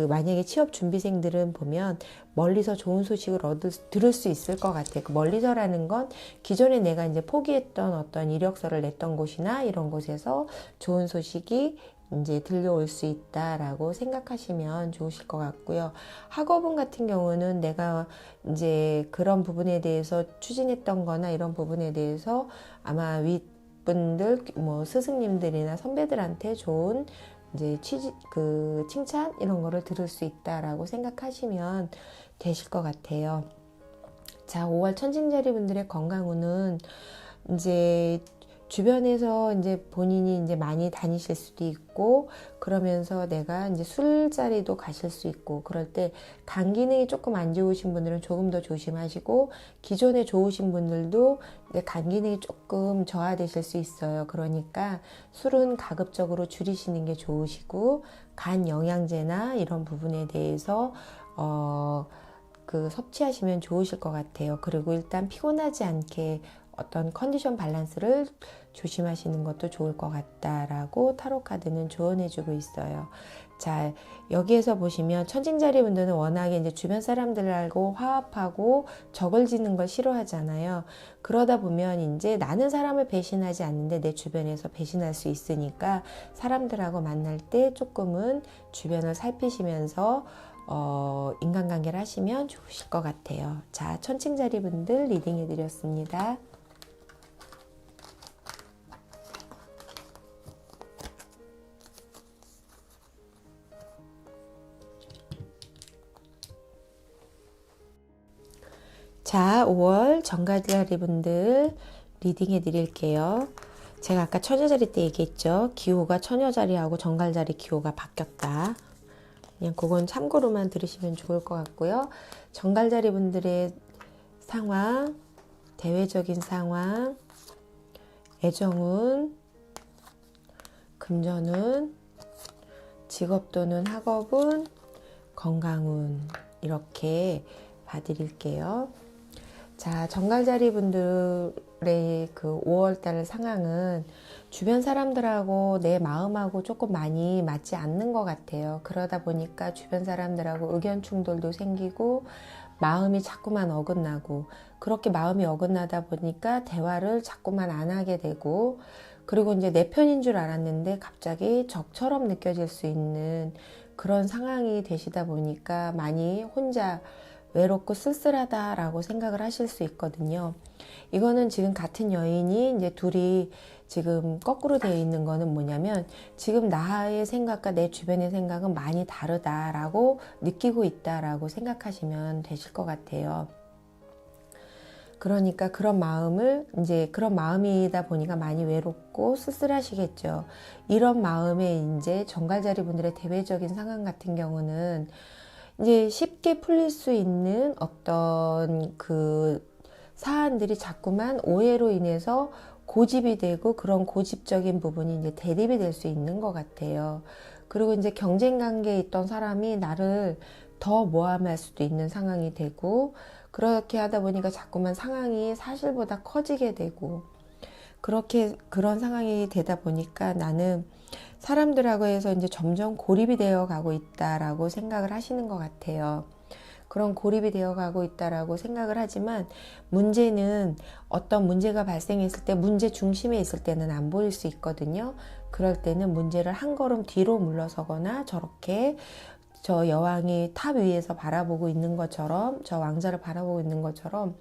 만약에 취업 준비생들은 보면 멀리서 좋은 소식을 들을 수 있을 것 같아요. 그 멀리서라는 건 기존에 내가 이제 포기했던 어떤 이력서를 냈던 곳이나 이런 곳에서 좋은 소식이 이제 들려올 수 있다라고 생각하시면 좋으실 것 같고요. 학업운 같은 경우는 내가 이제 그런 부분에 대해서 추진했던 거나 이런 부분에 대해서 아마 윗분들, 스승님들이나 선배들한테 좋은 이제 칭찬 이런 거를 들을 수 있다라고 생각하시면 되실 것 같아요. 자, 5월 천칭자리 분들의 건강운은 이제 주변에서 이제 본인이 이제 많이 다니실 수도 있고 그러면서 내가 이제 술자리도 가실 수 있고 그럴 때 간 기능이 조금 안 좋으신 분들은 조금 더 조심하시고 기존에 좋으신 분들도 이제 간 기능이 조금 저하되실 수 있어요. 그러니까 술은 가급적으로 줄이시는 게 좋으시고 간 영양제나 이런 부분에 대해서 섭취하시면 좋으실 것 같아요. 그리고 일단 피곤하지 않게 어떤 컨디션 밸런스를 조심하시는 것도 좋을 것 같다라고 타로 카드는 조언해주고 있어요. 자, 여기에서 보시면 천칭자리 분들은 워낙에 이제 주변 사람들하고 화합하고 적을 짓는 걸 싫어하잖아요. 그러다 보면 이제 나는 사람을 배신하지 않는데 내 주변에서 배신할 수 있으니까 사람들하고 만날 때 조금은 주변을 살피시면서 인간관계를 하시면 좋으실 것 같아요. 자, 천칭자리 분들 리딩해 드렸습니다. 자, 5월 정갈자리 분들 리딩해 드릴게요. 제가 아까 처녀자리 때 얘기했죠. 기호가 처녀자리하고 정갈자리 기호가 바뀌었다. 그냥 그건 참고로만 들으시면 좋을 것 같고요. 정갈자리 분들의 상황, 대외적인 상황, 애정운, 금전운, 직업 또는 학업운, 건강운 이렇게 봐드릴게요. 자, 정갈자리 분들의 그 5월달 상황은 주변 사람들하고 내 마음하고 조금 많이 맞지 않는 것 같아요. 그러다 보니까 주변 사람들하고 의견 충돌도 생기고 마음이 자꾸만 어긋나고, 그렇게 마음이 어긋나다 보니까 대화를 자꾸만 안 하게 되고, 그리고 이제 내 편인 줄 알았는데 갑자기 적처럼 느껴질 수 있는 그런 상황이 되시다 보니까 많이 혼자 외롭고 쓸쓸하다라고 생각을 하실 수 있거든요. 이거는 지금 같은 여인이 이제 둘이 지금 거꾸로 되어 있는 거는 뭐냐면, 지금 나의 생각과 내 주변의 생각은 많이 다르다라고 느끼고 있다라고 생각하시면 되실 것 같아요. 그러니까 그런 마음을, 이제 그런 마음이다 보니까 많이 외롭고 쓸쓸하시겠죠. 이런 마음에 이제 정갈자리 분들의 대외적인 상황 같은 경우는 이제 쉽게 풀릴 수 있는 어떤 그 사안들이 자꾸만 오해로 인해서 고집이 되고, 그런 고집적인 부분이 이제 대립이 될 수 있는 것 같아요. 그리고 이제 경쟁 관계에 있던 사람이 나를 더 모함할 수도 있는 상황이 되고, 그렇게 하다 보니까 자꾸만 상황이 사실보다 커지게 되고, 그런 상황이 되다 보니까 나는 사람들하고 해서 이제 점점 고립이 되어 가고 있다라고 생각을 하시는 것 같아요. 그런 고립이 되어 가고 있다라고 생각을 하지만, 문제는 어떤 문제가 발생했을 때 문제 중심에 있을 때는 안 보일 수 있거든요. 그럴 때는 문제를 한 걸음 뒤로 물러서거나, 저렇게 저 여왕이 탑 위에서 바라보고 있는 것처럼, 저 왕자를 바라보고 있는 것처럼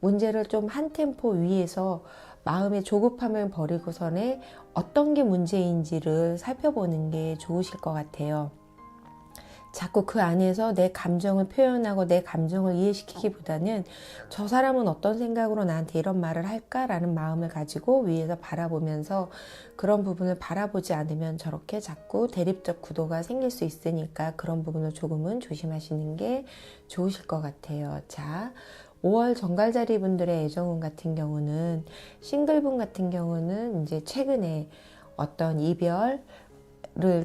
문제를 좀 한 템포 위에서 마음의 조급함을 버리고선에 어떤 게 문제인지를 살펴보는 게 좋으실 것 같아요. 자꾸 그 안에서 내 감정을 표현하고 내 감정을 이해시키기보다는 저 사람은 어떤 생각으로 나한테 이런 말을 할까라는 마음을 가지고 위에서 바라보면서, 그런 부분을 바라보지 않으면 저렇게 자꾸 대립적 구도가 생길 수 있으니까 그런 부분을 조금은 조심하시는 게 좋으실 것 같아요. 자, 5월 정갈자리 분들의 애정운 같은 경우는, 싱글분 같은 경우는 이제 최근에 어떤 이별을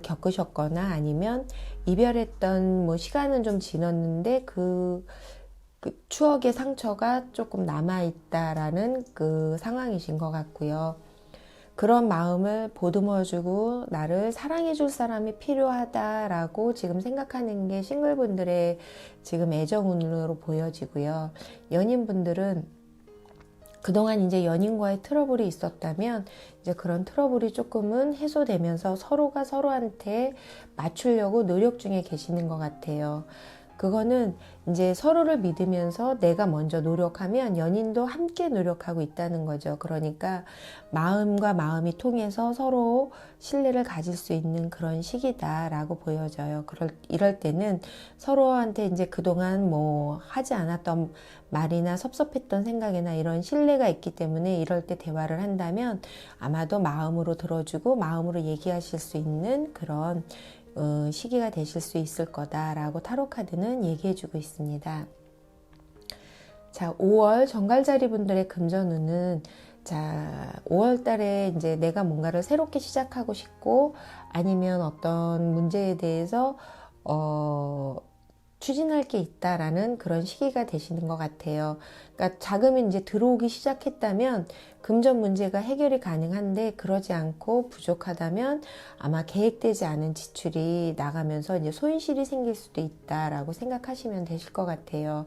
겪으셨거나, 아니면 이별했던 뭐 시간은 좀 지났는데 그 추억의 상처가 조금 남아있다라는 그 상황이신 것 같고요. 그런 마음을 보듬어주고 나를 사랑해줄 사람이 필요하다라고 지금 생각하는 게 싱글분들의 지금 애정운으로 보여지고요. 연인분들은 그동안 이제 연인과의 트러블이 있었다면 이제 그런 트러블이 조금은 해소되면서 서로가 서로한테 맞추려고 노력 중에 계시는 것 같아요. 그거는 이제 서로를 믿으면서 내가 먼저 노력하면 연인도 함께 노력하고 있다는 거죠. 그러니까 마음과 마음이 통해서 서로 신뢰를 가질 수 있는 그런 시기다라고 보여져요. 이럴 때는 서로한테 이제 그동안 뭐 하지 않았던 말이나 섭섭했던 생각이나 이런 신뢰가 있기 때문에 이럴 때 대화를 한다면 아마도 마음으로 들어주고 마음으로 얘기하실 수 있는 그런 시기가 되실 수 있을 거다라고 타로카드는 얘기해주고 있습니다. 자, 5월 정갈자리 분들의 금전운은, 자, 5월 달에 이제 내가 뭔가를 새롭게 시작하고 싶고, 아니면 어떤 문제에 대해서 추진할 게 있다라는 그런 시기가 되시는 것 같아요. 그러니까 자금이 이제 들어오기 시작했다면 금전 문제가 해결이 가능한데, 그러지 않고 부족하다면 아마 계획되지 않은 지출이 나가면서 이제 손실이 생길 수도 있다라고 생각하시면 되실 것 같아요.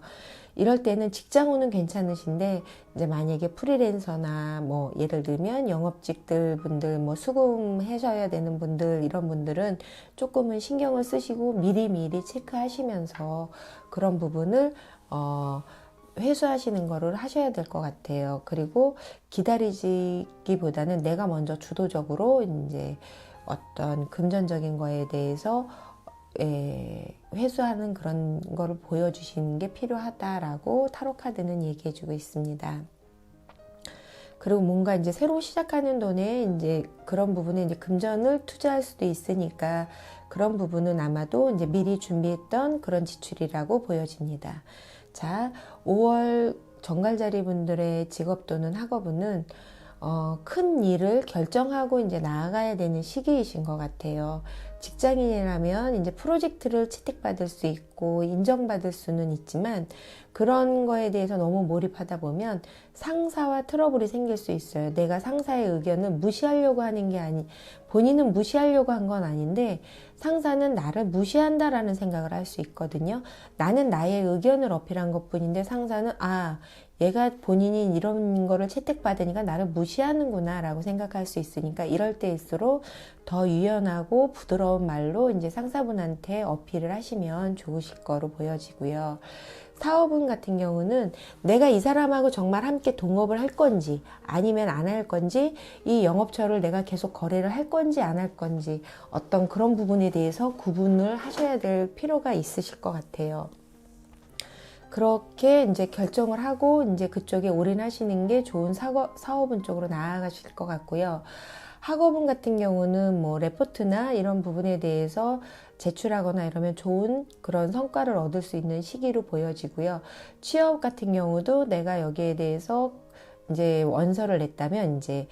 이럴 때는 직장운은 괜찮으신데, 이제 만약에 프리랜서나 뭐 예를 들면 영업직들 분들, 뭐 수금하셔야 되는 분들, 이런 분들은 조금은 신경을 쓰시고 미리미리 체크하시면서 그런 부분을 회수하시는 거를 하셔야 될 것 같아요. 그리고 기다리기보다는 내가 먼저 주도적으로 이제 어떤 금전적인 거에 대해서 회수하는 그런 거를 보여주시는 게 필요하다라고 타로 카드는 얘기해주고 있습니다. 그리고 뭔가 이제 새로 시작하는 돈에 이제 그런 부분에 이제 금전을 투자할 수도 있으니까 그런 부분은 아마도 이제 미리 준비했던 그런 지출이라고 보여집니다. 자, 5월 정갈자리 분들의 직업 또는 학업운은 큰 일을 결정하고 이제 나아가야 되는 시기이신 것 같아요. 직장인이라면 이제 프로젝트를 채택받을 수 있고 인정받을 수는 있지만, 그런 거에 대해서 너무 몰입하다 보면 상사와 트러블이 생길 수 있어요. 내가 상사의 의견을 무시하려고 하는 게 본인은 무시하려고 한 건 아닌데 상사는 나를 무시한다라는 생각을 할 수 있거든요. 나는 나의 의견을 어필한 것뿐인데 상사는 얘가 본인이 이런 거를 채택받으니까 나를 무시하는구나 라고 생각할 수 있으니까, 이럴 때일수록 더 유연하고 부드러운 말로 이제 상사분한테 어필을 하시면 좋으실 거로 보여지고요. 사업운 같은 경우는 내가 이 사람하고 정말 함께 동업을 할 건지 아니면 안 할 건지, 이 영업처를 내가 계속 거래를 할 건지 안 할 건지, 어떤 그런 부분에 대해서 구분을 하셔야 될 필요가 있으실 것 같아요. 그렇게 이제 결정을 하고 이제 그쪽에 올인하시는 게 좋은 사업운 쪽으로 나아가실 것 같고요. 학업운 같은 경우는 뭐 레포트나 이런 부분에 대해서 제출하거나 이러면 좋은 그런 성과를 얻을 수 있는 시기로 보여지고요. 취업 같은 경우도 내가 여기에 대해서 이제 원서를 냈다면 이제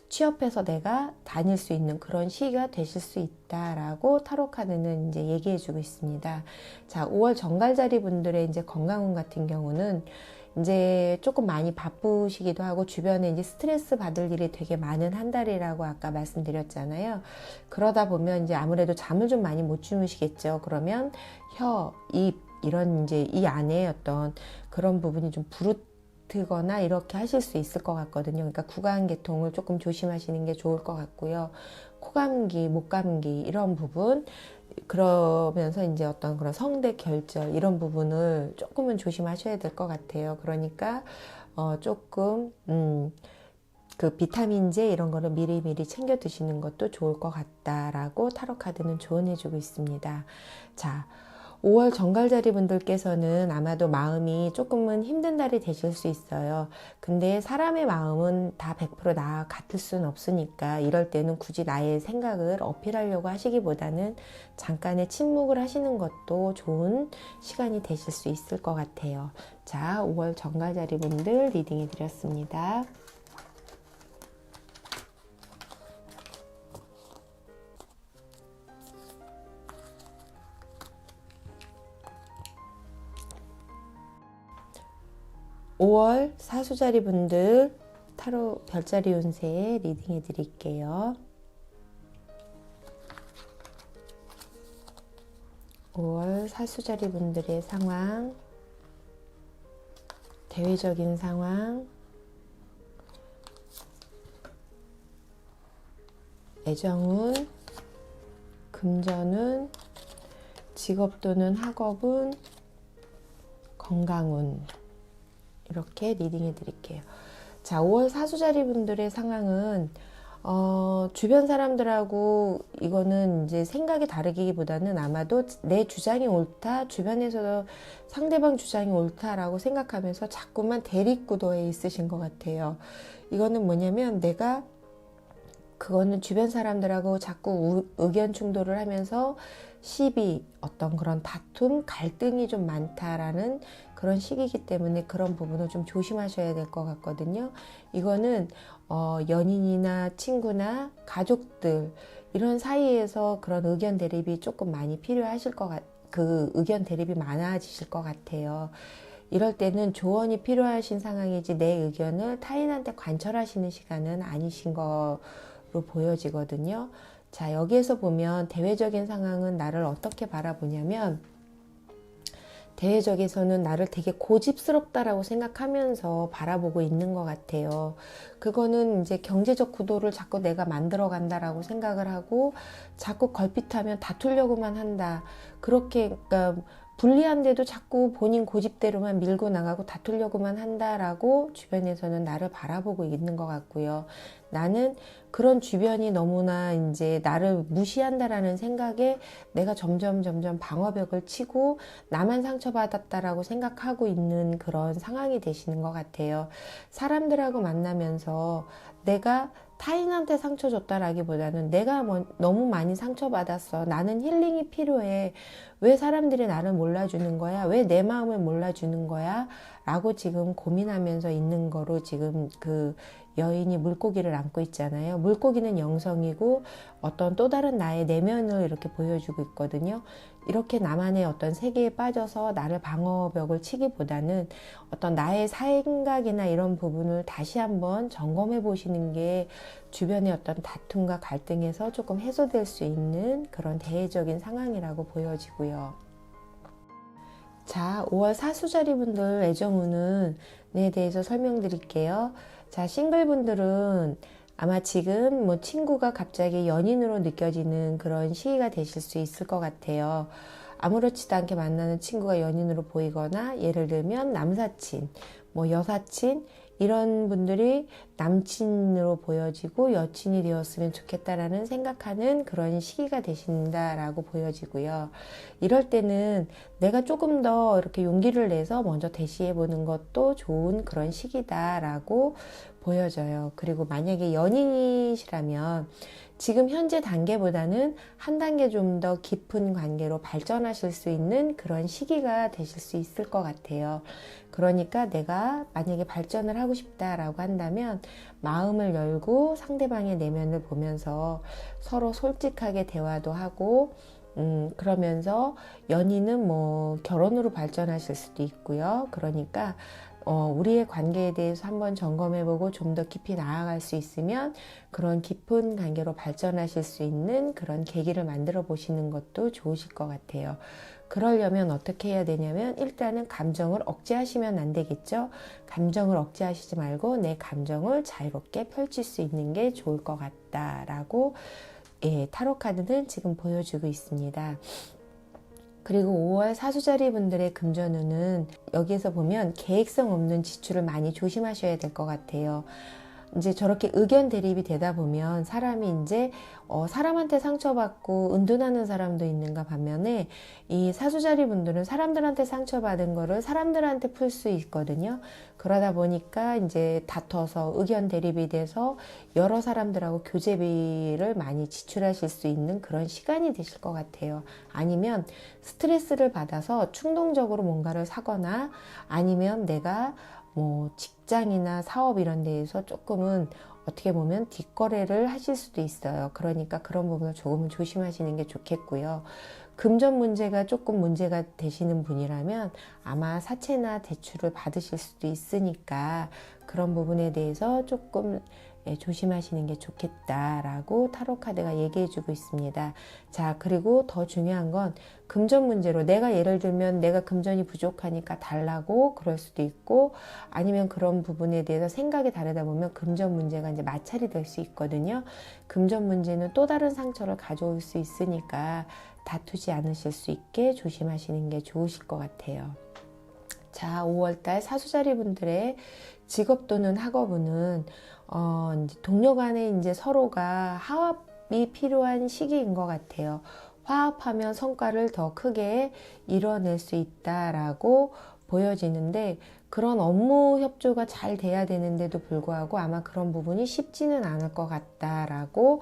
취업해서 내가 다닐 수 있는 그런 시기가 되실 수 있다라고 타로 카드는 이제 얘기해주고 있습니다. 자, 5월 정갈자리 분들의 이제 건강운 같은 경우는 이제 조금 많이 바쁘시기도 하고 주변에 이제 스트레스 받을 일이 되게 많은 한 달이라고 아까 말씀드렸잖아요. 그러다 보면 이제 아무래도 잠을 좀 많이 못 주무시겠죠. 그러면 혀, 입 이런 이제 이 안에 어떤 그런 부분이 좀 부르트거나 이렇게 하실 수 있을 것 같거든요. 그러니까 구강계통을 조금 조심하시는 게 좋을 것 같고요. 코감기, 목감기 이런 부분, 그러면서 이제 어떤 그런 성대 결절 이런 부분을 조금은 조심하셔야 될 것 같아요. 그러니까 조금 그 비타민제 이런 거를 미리미리 챙겨 드시는 것도 좋을 것 같다라고 타로 카드는 조언해주고 있습니다. 자, 5월 정갈자리 분들께서는 아마도 마음이 조금은 힘든 달이 되실 수 있어요. 근데 사람의 마음은 다 100% 나 같을 수는 없으니까 이럴 때는 굳이 나의 생각을 어필하려고 하시기보다는 잠깐의 침묵을 하시는 것도 좋은 시간이 되실 수 있을 것 같아요. 자, 5월 정갈자리 분들 리딩해 드렸습니다. (5월) 사수자리 분들 타로 별자리 운세 리딩해 드릴게요. 5월 사수자리 분들의 상황, 대외적인 상황, 애정운, 금전운, 직업 또는 학업운, 건강운, 이렇게 리딩해 드릴게요. 자, 5월 사수자리 분들의 상황은 주변 사람들하고 이거는 이제 생각이 다르기보다는 아마도 내 주장이 옳다, 주변에서도 상대방 주장이 옳다라고 생각하면서 자꾸만 대립구도에 있으신 것 같아요. 이거는 뭐냐면 그거는 주변 사람들하고 자꾸 의견 충돌을 하면서 시비, 어떤 그런 다툼, 갈등이 좀 많다라는 그런 시기이기 때문에 그런 부분을 좀 조심하셔야 될 것 같거든요. 이거는 연인이나 친구나 가족들 이런 사이에서 그런 의견 대립이 조금 많이 필요하실 것 그 의견 대립이 많아지실 것 같아요. 이럴 때는 조언이 필요하신 상황이지 내 의견을 타인한테 관철하시는 시간은 아니신 거로 보여지거든요. 자, 여기에서 보면 대외적인 상황은 나를 어떻게 바라보냐면, 대외적에서는 나를 되게 고집스럽다라고 생각하면서 바라보고 있는 것 같아요. 그거는 이제 경제적 구도를 자꾸 내가 만들어 간다라고 생각을 하고 자꾸 걸핏하면 다투려고만 한다. 그렇게, 그러니까 불리한데도 자꾸 본인 고집대로만 밀고 나가고 다투려고만 한다라고 주변에서는 나를 바라보고 있는 것 같고요. 나는 그런 주변이 너무나 이제 나를 무시한다라는 생각에 내가 점점 방어벽을 치고 나만 상처받았다라고 생각하고 있는 그런 상황이 되시는 것 같아요. 사람들하고 만나면서 내가 타인한테 상처 줬다라기보다는 내가 너무 많이 상처받았어. 나는 힐링이 필요해. 왜 사람들이 나를 몰라주는 거야? 왜 내 마음을 몰라주는 거야? 라고 지금 고민하면서 있는 거로 지금 그 여인이 물고기를 안고 있잖아요. 물고기는 영성이고 어떤 또 다른 나의 내면을 이렇게 보여주고 있거든요. 이렇게 나만의 어떤 세계에 빠져서 나를 방어벽을 치기보다는 어떤 나의 생각이나 이런 부분을 다시 한번 점검해 보시는 게 주변의 어떤 다툼과 갈등에서 조금 해소될 수 있는 그런 대외적인 상황이라고 보여지고요. 자, 5월 사수자리 분들 애정운에 대해서 설명드릴게요. 자, 싱글분들은 아마 지금 뭐 친구가 갑자기 연인으로 느껴지는 그런 시기가 되실 수 있을 것 같아요. 아무렇지도 않게 만나는 친구가 연인으로 보이거나, 예를 들면 남사친, 뭐 여사친, 이런 분들이 남친으로 보여지고 여친이 되었으면 좋겠다라는 생각하는 그런 시기가 되신다라고 보여지고요. 이럴 때는 내가 조금 더 이렇게 용기를 내서 먼저 대시해 보는 것도 좋은 그런 시기다라고 보여져요. 그리고 만약에 연인이시라면 지금 현재 단계보다는 한 단계 좀 더 깊은 관계로 발전하실 수 있는 그런 시기가 되실 수 있을 것 같아요. 그러니까 내가 만약에 발전을 하고 싶다라고 한다면 마음을 열고 상대방의 내면을 보면서 서로 솔직하게 대화도 하고, 그러면서 연인은 뭐 결혼으로 발전하실 수도 있고요. 그러니까 우리의 관계에 대해서 한번 점검해보고 좀 더 깊이 나아갈 수 있으면 그런 깊은 관계로 발전하실 수 있는 그런 계기를 만들어 보시는 것도 좋으실 것 같아요. 그러려면 어떻게 해야 되냐면, 일단은 감정을 억제하시면 안 되겠죠. 감정을 억제하시지 말고 내 감정을 자유롭게 펼칠 수 있는 게 좋을 것 같다라고, 예, 타로 카드는 지금 보여주고 있습니다. 그리고 5월 사수자리 분들의 금전운은 여기에서 보면 계획성 없는 지출을 많이 조심하셔야 될 것 같아요. 이제 저렇게 의견 대립이 되다 보면 사람이 이제 사람한테 상처받고 은둔하는 사람도 있는가 반면에, 이 사수자리 분들은 사람들한테 상처받은 거를 사람들한테 풀 수 있거든요. 그러다 보니까 이제 다퉈서 의견 대립이 돼서 여러 사람들하고 교제비를 많이 지출하실 수 있는 그런 시간이 되실 것 같아요. 아니면 스트레스를 받아서 충동적으로 뭔가를 사거나, 아니면 내가 뭐 직장이나 사업 이런 데에서 조금은 어떻게 보면 뒷거래를 하실 수도 있어요. 그러니까 그런 부분을 조금은 조심하시는 게 좋겠고요. 금전 문제가 조금 문제가 되시는 분이라면 아마 사채나 대출을 받으실 수도 있으니까 그런 부분에 대해서 조금 조심하시는 게 좋겠다라고 타로 카드가 얘기해 주고 있습니다. 자, 그리고 더 중요한 건 금전 문제로, 내가 예를 들면 내가 금전이 부족하니까 달라고 그럴 수도 있고, 아니면 그런 부분에 대해서 생각이 다르다 보면 금전 문제가 이제 마찰이 될 수 있거든요. 금전 문제는 또 다른 상처를 가져올 수 있으니까 다투지 않으실 수 있게 조심하시는 게 좋으실 것 같아요. 자, 5월달 사수자리 분들의 직업 또는 학업운은 이제 동료 간에 이제 서로가 화합이 필요한 시기인 것 같아요. 화합하면 성과를 더 크게 이뤄낼 수 있다라고 보여지는데, 그런 업무 협조가 잘 돼야 되는데도 불구하고 아마 그런 부분이 쉽지는 않을 것 같다라고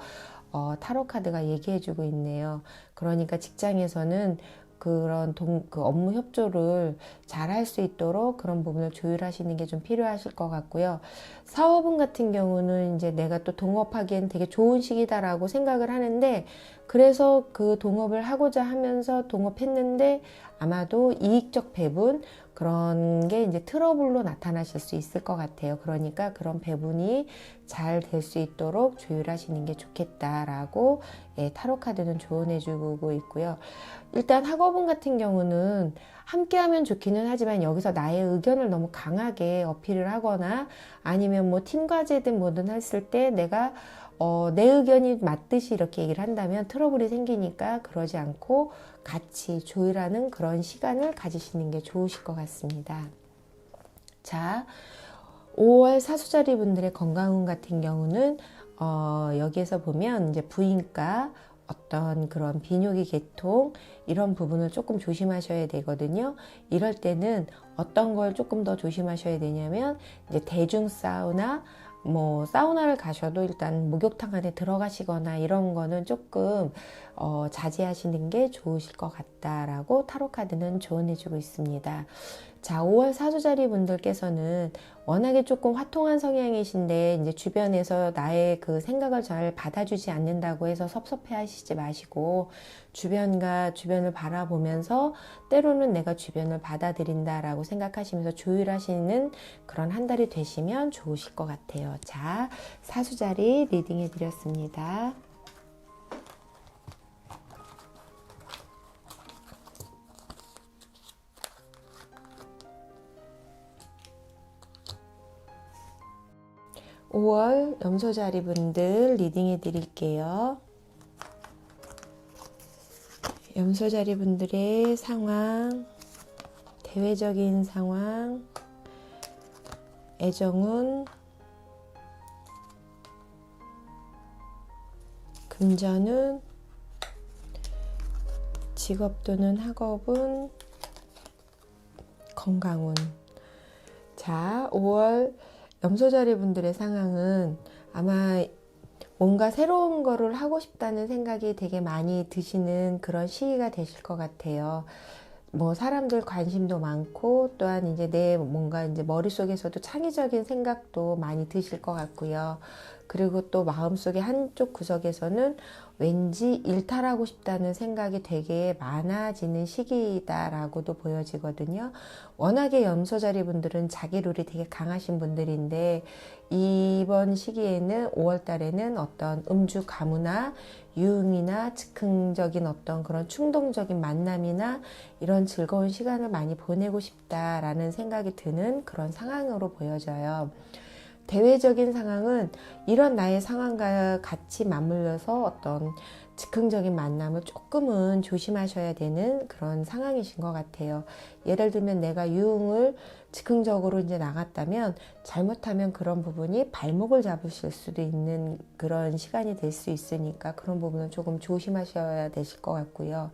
타로 카드가 얘기해주고 있네요. 그러니까 직장에서는 그런 그 업무 협조를 잘 할 수 있도록 그런 부분을 조율하시는 게 좀 필요하실 것 같고요. 사업운 같은 경우는 이제 내가 또 동업하기엔 되게 좋은 시기다라고 생각을 하는데, 그래서 그 동업을 하고자 하면서 동업했는데 아마도 이익적 배분 그런 게 이제 트러블로 나타나실 수 있을 것 같아요. 그러니까 그런 배분이 잘 될 수 있도록 조율하시는 게 좋겠다라고 타로 카드는 조언해 주고 있고요. 일단 학업은 같은 경우는 함께 하면 좋기는 하지만 여기서 나의 의견을 너무 강하게 어필을 하거나 아니면 뭐 팀 과제든 뭐든 했을 때 내가 내 의견이 맞듯이 이렇게 얘기를 한다면 트러블이 생기니까 그러지 않고 같이 조율하는 그런 시간을 가지시는 게 좋으실 것 같습니다. 자, 5월 사수자리 분들의 건강운 같은 경우는 여기에서 보면 이제 부인과 어떤 그런 비뇨기 계통 이런 부분을 조금 조심하셔야 되거든요. 이럴 때는 어떤 걸 조금 더 조심하셔야 되냐면 이제 대중 사우나 뭐 사우나를 가셔도 일단 목욕탕 안에 들어가시거나 이런 거는 조금 자제하시는 게 좋으실 것 같다라고 타로 카드는 조언해주고 있습니다. 자, 5월 사주자리 분들께서는 워낙에 조금 화통한 성향이신데 이제 주변에서 나의 그 생각을 잘 받아주지 않는다고 해서 섭섭해 하시지 마시고 주변과 주변을 바라보면서 때로는 내가 주변을 받아들인다라고 생각하시면서 조율하시는 그런 한 달이 되시면 좋으실 것 같아요. 자, 사수자리 리딩해 드렸습니다. (5월) 염소자리 분들 리딩해 드릴게요. 염소자리 분들의 상황, 대외적인 상황, 애정운, 금전운, 직업 또는 학업운, 건강운. 자, 5월 염소자리 분들의 상황은 아마 뭔가 새로운 거를 하고 싶다는 생각이 되게 많이 드시는 그런 시기가 되실 것 같아요. 뭐 사람들 관심도 많고 또한 이제 내 뭔가 이제 머릿속에서도 창의적인 생각도 많이 드실 것 같고요. 그리고 또 마음속에 한쪽 구석에서는 왠지 일탈하고 싶다는 생각이 되게 많아지는 시기다라고도 보여지거든요. 워낙에 염소자리 분들은 자기 룰이 되게 강하신 분들인데 이번 시기에는 5월 달에는 어떤 음주 가무나 유흥이나 즉흥적인 어떤 그런 충동적인 만남이나 이런 즐거운 시간을 많이 보내고 싶다라는 생각이 드는 그런 상황으로 보여져요. 대외적인 상황은 이런 나의 상황과 같이 맞물려서 어떤 즉흥적인 만남을 조금은 조심하셔야 되는 그런 상황이신 것 같아요. 예를 들면 내가 유흥을 즉흥적으로 이제 나갔다면 잘못하면 그런 부분이 발목을 잡으실 수도 있는 그런 시간이 될 수 있으니까 그런 부분은 조금 조심하셔야 되실 것 같고요.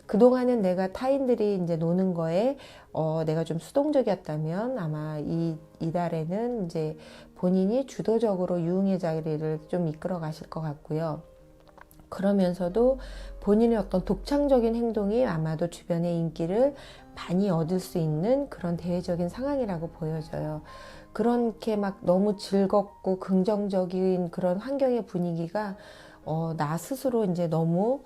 그동안은 내가 타인들이 이제 노는 거에 내가 좀 수동적이었다면 아마 이달에는 이제 본인이 주도적으로 유흥의 자리를 좀 이끌어 가실 것 같고요. 그러면서도 본인의 어떤 독창적인 행동이 아마도 주변의 인기를 많이 얻을 수 있는 그런 대외적인 상황이라고 보여져요. 그렇게 막 너무 즐겁고 긍정적인 그런 환경의 분위기가 나 스스로 이제 너무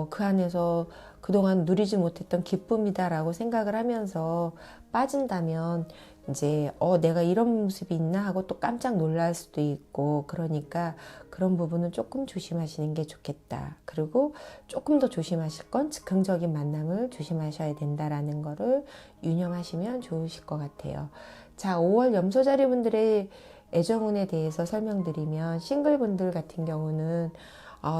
그 안에서 그동안 누리지 못했던 기쁨이다라고 생각을 하면서 빠진다면 이제 내가 이런 모습이 있나 하고 또 깜짝 놀랄 수도 있고 그러니까 그런 부분은 조금 조심하시는 게 좋겠다. 그리고 조금 더 조심하실 건 즉흥적인 만남을 조심하셔야 된다라는 거를 유념하시면 좋으실 것 같아요. 자, 5월 염소자리 분들의 애정운에 대해서 설명드리면 싱글분들 같은 경우는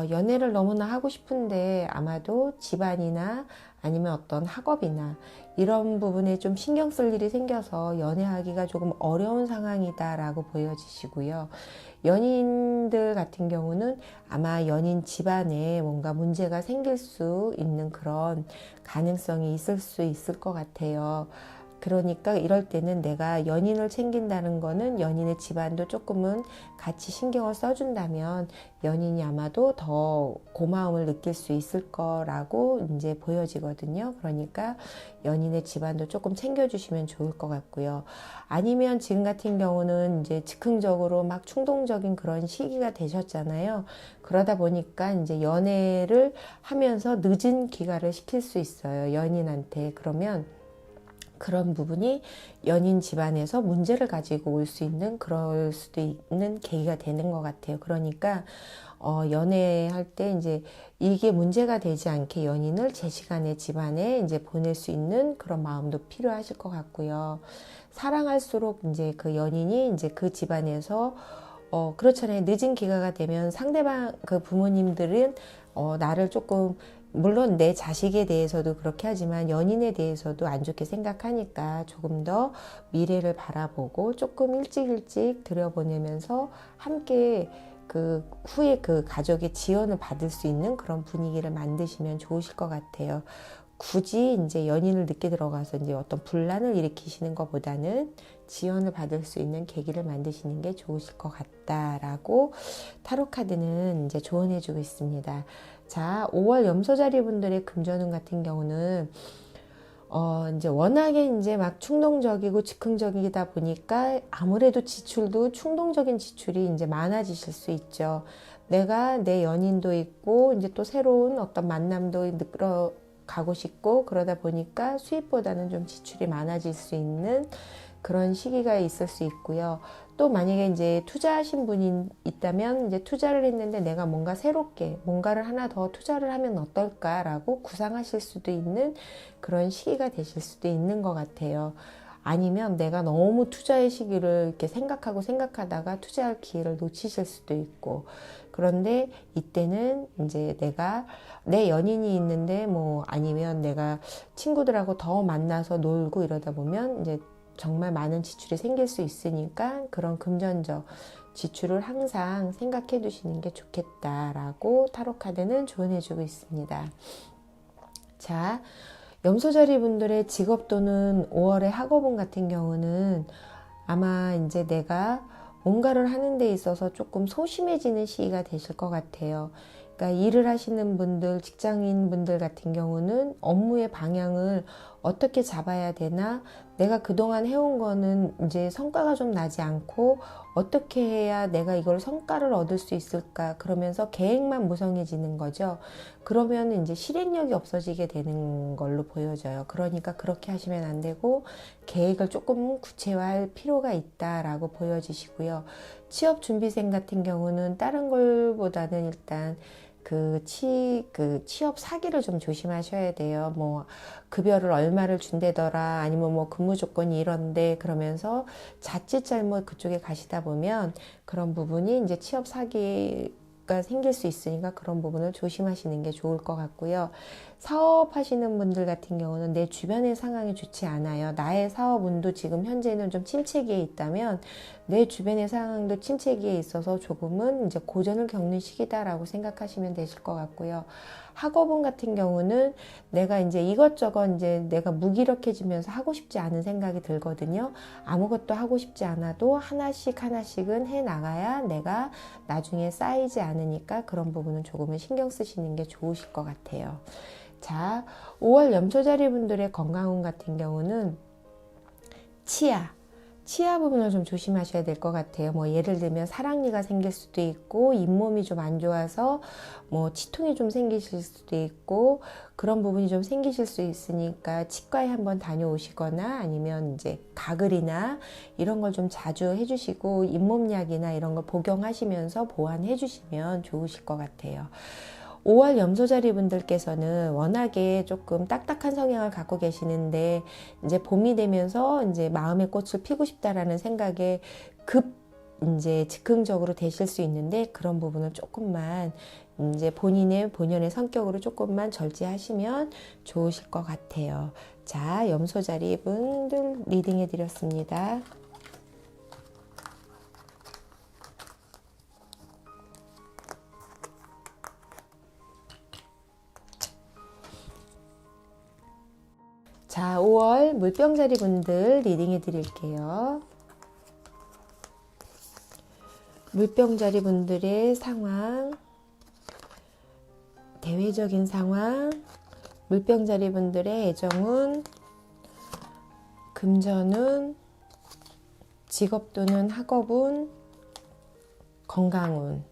연애를 너무나 하고 싶은데 아마도 집안이나 아니면 어떤 학업이나 이런 부분에 좀 신경 쓸 일이 생겨서 연애하기가 조금 어려운 상황이다라고 보여지시고요. 연인들 같은 경우는 아마 연인 집안에 뭔가 문제가 생길 수 있는 그런 가능성이 있을 수 있을 것 같아요. 그러니까 이럴 때는 내가 연인을 챙긴다는 거는 연인의 집안도 조금은 같이 신경을 써준다면 연인이 아마도 더 고마움을 느낄 수 있을 거라고 이제 보여지거든요. 그러니까 연인의 집안도 조금 챙겨주시면 좋을 것 같고요. 아니면 지금 같은 경우는 이제 즉흥적으로 막 충동적인 그런 시기가 되셨잖아요. 그러다 보니까 이제 연애를 하면서 늦은 귀가를 시킬 수 있어요. 연인한테. 그러면 그런 부분이 연인 집안에서 문제를 가지고 올 수 있는 그럴 수도 있는 계기가 되는 것 같아요. 그러니까 연애할 때 이제 이게 문제가 되지 않게 연인을 제 시간에 집안에 이제 보낼 수 있는 그런 마음도 필요하실 것 같고요. 사랑할수록 이제 그 연인이 이제 그 집안에서 그렇잖아요. 늦은 귀가가 되면 상대방 그 부모님들은 나를 조금 물론 내 자식에 대해서도 그렇게 하지만 연인에 대해서도 안 좋게 생각하니까 조금 더 미래를 바라보고 조금 일찍 들여보내면서 함께 그 후에 그 가족의 지원을 받을 수 있는 그런 분위기를 만드시면 좋으실 것 같아요. 굳이 이제 연인을 늦게 들어가서 이제 어떤 분란을 일으키시는 것보다는 지원을 받을 수 있는 계기를 만드시는 게 좋으실 것 같다라고 타로 카드는 이제 조언해주고 있습니다. 자, 5월 염소자리 분들의 금전운 같은 경우는 이제 워낙에 이제 막 충동적이고 즉흥적이다 보니까 아무래도 지출도 충동적인 지출이 이제 많아지실 수 있죠. 내가 내 연인도 있고 이제 또 새로운 어떤 만남도 가고 싶고 그러다 보니까 수입보다는 좀 지출이 많아질 수 있는 그런 시기가 있을 수 있고요. 또 만약에 이제 투자하신 분이 있다면 이제 투자를 했는데 내가 뭔가 새롭게 뭔가를 하나 더 투자를 하면 어떨까라고 구상하실 수도 있는 그런 시기가 되실 수도 있는 것 같아요. 아니면 내가 너무 투자의 시기를 이렇게 생각하다가 투자할 기회를 놓치실 수도 있고 그런데 이때는 이제 내가 내 연인이 있는데 뭐 아니면 내가 친구들하고 더 만나서 놀고 이러다 보면 이제 정말 많은 지출이 생길 수 있으니까 그런 금전적 지출을 항상 생각해 두시는 게 좋겠다라고 타로카드는 조언해주고 있습니다. 자, 염소자리 분들의 직업 또는 5월의 학업운 같은 경우는 아마 이제 내가 뭔가를 하는 데 있어서 조금 소심해지는 시기가 되실 것 같아요. 그러니까 일을 하시는 분들, 직장인 분들 같은 경우는 업무의 방향을 어떻게 잡아야 되나, 내가 그동안 해온 거는 이제 성과가 좀 나지 않고 어떻게 해야 내가 이걸 성과를 얻을 수 있을까, 그러면서 계획만 무성해지는 거죠. 그러면 이제 실행력이 없어지게 되는 걸로 보여져요. 그러니까 그렇게 하시면 안 되고 계획을 조금 구체화할 필요가 있다라고 보여지시고요. 취업 준비생 같은 경우는 다른 걸보다는 일단 그 취업 사기를 좀 조심하셔야 돼요. 뭐 급여를 얼마를 준대더라, 아니면 뭐 근무 조건이 이런데, 그러면서 자칫 잘못 그쪽에 가시다 보면 그런 부분이 이제 취업 사기가 생길 수 있으니까 그런 부분을 조심하시는 게 좋을 것 같고요. 사업하시는 분들 같은 경우는 내 주변의 상황이 좋지 않아요. 나의 사업운도 지금 현재는 좀 침체기에 있다면 내 주변의 상황도 침체기에 있어서 조금은 이제 고전을 겪는 시기다라고 생각하시면 되실 것 같고요. 학업운 같은 경우는 내가 이제 이것저것 이제 내가 무기력해지면서 하고 싶지 않은 생각이 들거든요. 아무것도 하고 싶지 않아도 하나씩은 해 나가야 내가 나중에 쌓이지 않으니까 그런 부분은 조금은 신경 쓰시는 게 좋으실 것 같아요. 자, 5월 염소자리 분들의 건강운 같은 경우는 치아 부분을 좀 조심하셔야 될 것 같아요. 뭐 예를 들면 사랑니가 생길 수도 있고 잇몸이 좀 안 좋아서 뭐 치통이 좀 생기실 수도 있고 그런 부분이 좀 생기실 수 있으니까 치과에 한번 다녀오시거나 아니면 이제 가글이나 이런 걸 좀 자주 해주시고 잇몸약이나 이런 걸 복용하시면서 보완해 주시면 좋으실 것 같아요. 5월 염소자리 분들께서는 워낙에 조금 딱딱한 성향을 갖고 계시는데 이제 봄이 되면서 이제 마음의 꽃을 피고 싶다라는 생각에 이제 즉흥적으로 되실 수 있는데 그런 부분을 조금만 이제 본연의 성격으로 조금만 절제하시면 좋으실 것 같아요. 자, 염소자리 분들 리딩해 드렸습니다. 자, 5월 물병자리 분들 리딩해 드릴게요. 물병자리 분들의 상황, 대외적인 상황, 물병자리 분들의 애정운, 금전운, 직업도는 학업운, 건강운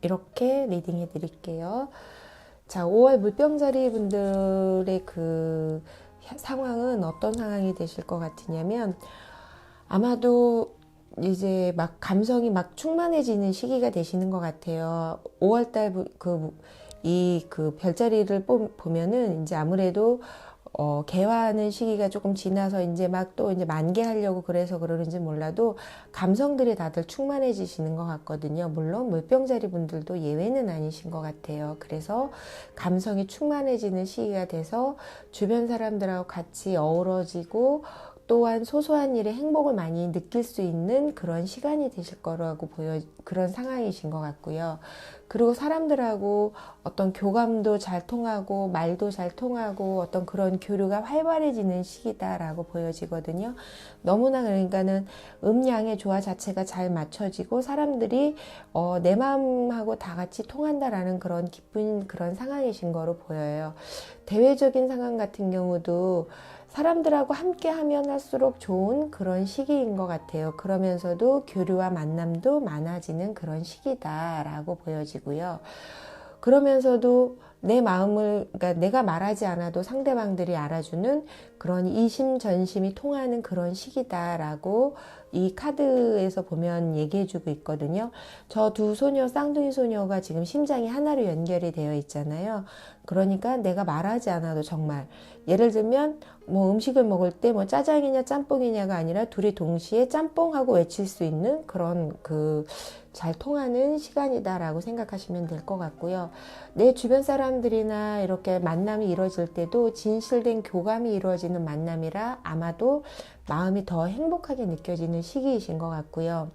이렇게 리딩해 드릴게요. 자, 5월 물병자리 분들의 그 상황은 어떤 상황이 되실 것 같으냐면, 아마도 이제 막 감성이 막 충만해지는 시기가 되시는 것 같아요. 5월달 그 별자리를 보면은 이제 아무래도 개화하는 시기가 조금 지나서 이제 막 또 이제 만개하려고 그래서 그러는지 몰라도 감성들이 다들 충만해지시는 것 같거든요. 물론 물병자리 분들도 예외는 아니신 것 같아요. 그래서 감성이 충만해지는 시기가 돼서 주변 사람들하고 같이 어우러지고 또한 소소한 일에 행복을 많이 느낄 수 있는 그런 시간이 되실 거라고 그런 상황이신 것 같고요. 그리고 사람들하고 어떤 교감도 잘 통하고 말도 잘 통하고 어떤 그런 교류가 활발해지는 시기다라고 보여지거든요. 너무나 그러니까는 음양의 조화 자체가 잘 맞춰지고 사람들이 내 마음하고 다 같이 통한다라는 그런 기쁜 그런 상황이신 거로 보여요. 대외적인 상황 같은 경우도 사람들하고 함께 하면 할수록 좋은 그런 시기인 것 같아요. 그러면서도 교류와 만남도 많아지는 그런 시기다라고 보여지고요. 그러면서도 내 마음을, 그러니까 내가 말하지 않아도 상대방들이 알아주는 그런 이심전심이 통하는 그런 시기다라고 이 카드에서 보면 얘기해주고 있거든요. 저 두 소녀, 쌍둥이 소녀가 지금 심장이 하나로 연결이 되어 있잖아요. 그러니까 내가 말하지 않아도 정말 예를 들면 뭐 음식을 먹을 때 뭐 짜장이냐 짬뽕이냐가 아니라 둘이 동시에 짬뽕하고 외칠 수 있는 그런 잘 통하는 시간이다라고 생각하시면 될 것 같고요. 내 주변 사람들이나 이렇게 만남이 이루어질 때도 진실된 교감이 이루어지는 만남이라 아마도 마음이 더 행복하게 느껴지는 시기이신 것 같고요.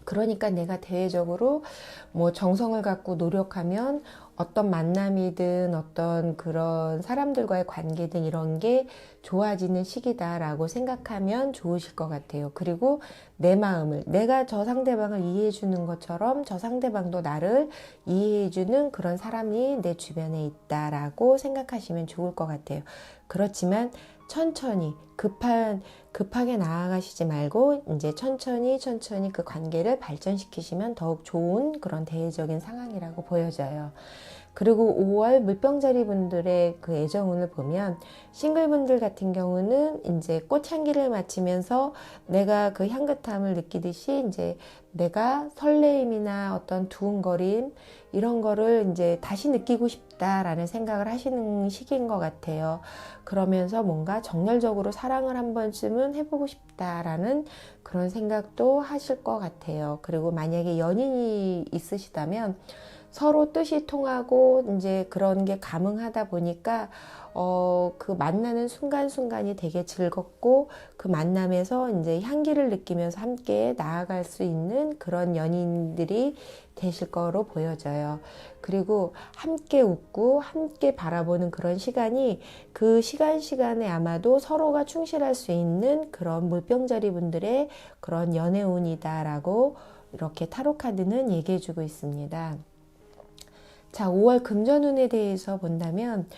그러니까 내가 대외적으로 뭐 정성을 갖고 노력하면 어떤 만남이든 어떤 그런 사람들과의 관계든 이런 게 좋아지는 시기다라고 생각하면 좋으실 것 같아요. 그리고 내 마음을, 내가 저 상대방을 이해해 주는 것처럼 저 상대방도 나를 이해해 주는 그런 사람이 내 주변에 있다라고 생각하시면 좋을 것 같아요. 그렇지만 천천히 급하게 나아가시지 말고 이제 천천히 그 관계를 발전시키시면 더욱 좋은 그런 대외적인 상황이라고 보여져요. 그리고 5월 물병자리 분들의 그 애정운을 보면 싱글분들 같은 경우는 이제 꽃향기를 맡으면서 내가 그 향긋함을 느끼듯이 이제 내가 설레임이나 어떤 두근거림 이런 거를 이제 다시 느끼고 싶다라는 생각을 하시는 시기인 것 같아요. 그러면서 뭔가 정열적으로 사랑을 한 번쯤은 해보고 싶다라는 그런 생각도 하실 것 같아요. 그리고 만약에 연인이 있으시다면 서로 뜻이 통하고 이제 그런 게 가능하다 보니까 그 만나는 순간순간이 되게 즐겁고 그 만남에서 이제 향기를 느끼면서 함께 나아갈 수 있는 그런 연인들이 되실 거로 보여져요. 그리고 함께 웃고 함께 바라보는 그런 시간이 그 시간에 아마도 서로가 충실할 수 있는 그런 물병자리 분들의 그런 연애운이다라고 이렇게 타로 카드는 얘기해 주고 있습니다. 자, 5월 금전운에 대해서 본다면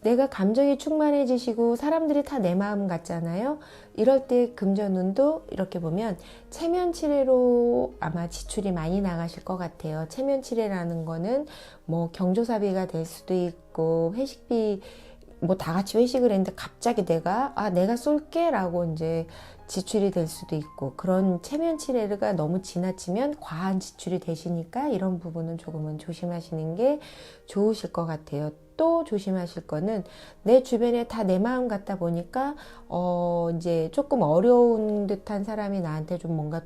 내가 감정이 충만해지시고 사람들이 다 내 마음 같잖아요. 이럴 때 금전운도 이렇게 보면 체면치레로 아마 지출이 많이 나가실 것 같아요. 체면치레라는 거는 뭐 경조사비가 될 수도 있고 회식비 뭐 다 같이 회식을 했는데 갑자기 내가 쏠게 라고 이제 지출이 될 수도 있고 그런 체면치레가 너무 지나치면 과한 지출이 되시니까 이런 부분은 조금은 조심하시는 게 좋으실 것 같아요. 또 조심하실 거는 내 주변에 다 내 마음 같다 보니까 이제 조금 어려운 듯한 사람이 나한테 좀 뭔가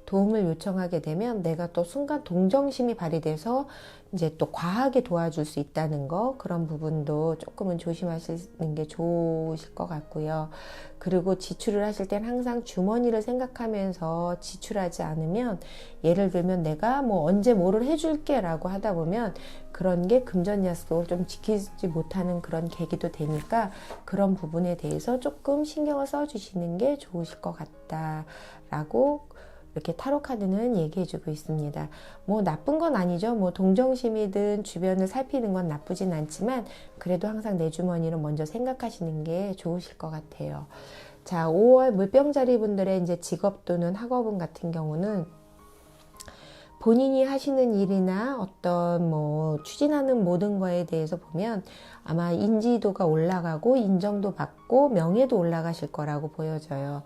도움을 요청하게 되면 내가 또 순간 동정심이 발휘돼서 이제 또 과하게 도와줄 수 있다는 거, 그런 부분도 조금은 조심하시는 게 좋으실 것 같고요. 그리고 지출을 하실 땐 항상 주머니를 생각하면서 지출하지 않으면, 예를 들면 내가 뭐 언제 뭐를 해줄게 라고 하다 보면 그런 게 금전 약속을 좀 지키지 못하는 그런 계기도 되니까, 그런 부분에 대해서 조금 신경을 써주시는 게 좋으실 것 같다라고 이렇게 타로 카드는 얘기해주고 있습니다. 뭐 나쁜 건 아니죠. 뭐 동정심이든 주변을 살피는 건 나쁘진 않지만, 그래도 항상 내 주머니를 먼저 생각하시는 게 좋으실 것 같아요. 자, 5월 물병자리 분들의 이제 직업 또는 학업운 같은 경우는, 본인이 하시는 일이나 어떤 뭐 추진하는 모든 거에 대해서 보면 아마 인지도가 올라가고 인정도 받고 명예도 올라가실 거라고 보여져요.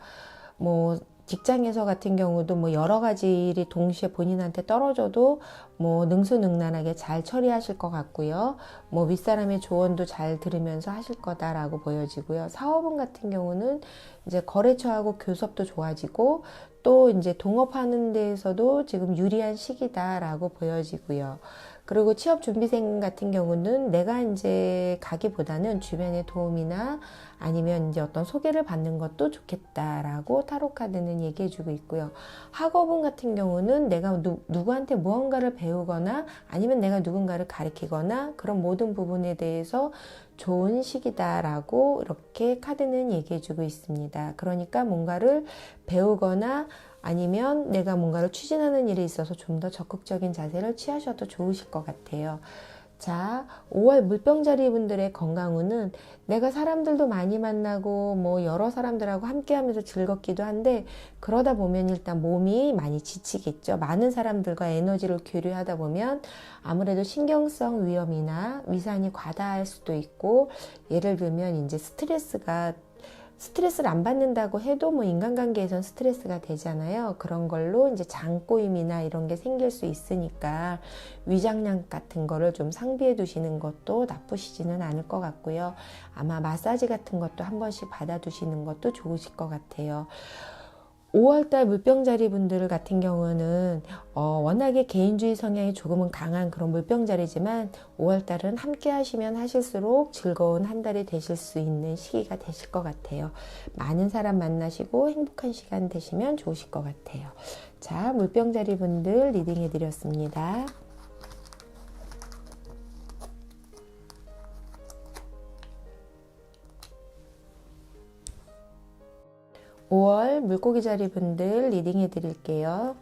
뭐 직장에서 같은 경우도 뭐 여러 가지 일이 동시에 본인한테 떨어져도 뭐 능수능란하게 잘 처리하실 것 같고요. 뭐 윗사람의 조언도 잘 들으면서 하실 거다라고 보여지고요. 사업운 같은 경우는 이제 거래처하고 교섭도 좋아지고, 또 이제 동업하는 데에서도 지금 유리한 시기다라고 보여지고요. 그리고 취업 준비생 같은 경우는 내가 이제 가기보다는 주변의 도움이나 아니면 이제 어떤 소개를 받는 것도 좋겠다라고 타로 카드는 얘기해주고 있고요. 학업운 같은 경우는 내가 누구한테 무언가를 배우거나 아니면 내가 누군가를 가르치거나 그런 모든 부분에 대해서 좋은 시기다라고 이렇게 카드는 얘기해주고 있습니다. 그러니까 뭔가를 배우거나 아니면 내가 뭔가를 추진하는 일에 있어서 좀 더 적극적인 자세를 취하셔도 좋으실 것 같아요. 자, 5월 물병자리 분들의 건강운은, 내가 사람들도 많이 만나고 뭐 여러 사람들하고 함께 하면서 즐겁기도 한데, 그러다 보면 일단 몸이 많이 지치겠죠. 많은 사람들과 에너지를 교류하다 보면 아무래도 신경성 위험이나 위산이 과다할 수도 있고, 예를 들면 이제 스트레스를 안 받는다고 해도 뭐 인간관계에선 스트레스가 되잖아요. 그런 걸로 이제 장꼬임이나 이런 게 생길 수 있으니까 위장약 같은 거를 좀 상비해 두시는 것도 나쁘시지는 않을 것 같고요. 아마 마사지 같은 것도 한 번씩 받아두시는 것도 좋으실 것 같아요. 5월달 물병자리 분들 같은 경우는 워낙에 개인주의 성향이 조금은 강한 그런 물병자리지만, 5월달은 함께 하시면 하실수록 즐거운 한 달이 되실 수 있는 시기가 되실 것 같아요. 많은 사람 만나시고 행복한 시간 되시면 좋으실 것 같아요. 자, 물병자리 분들 리딩해 드렸습니다. 5월 물고기 자리 분들 리딩해 드릴게요.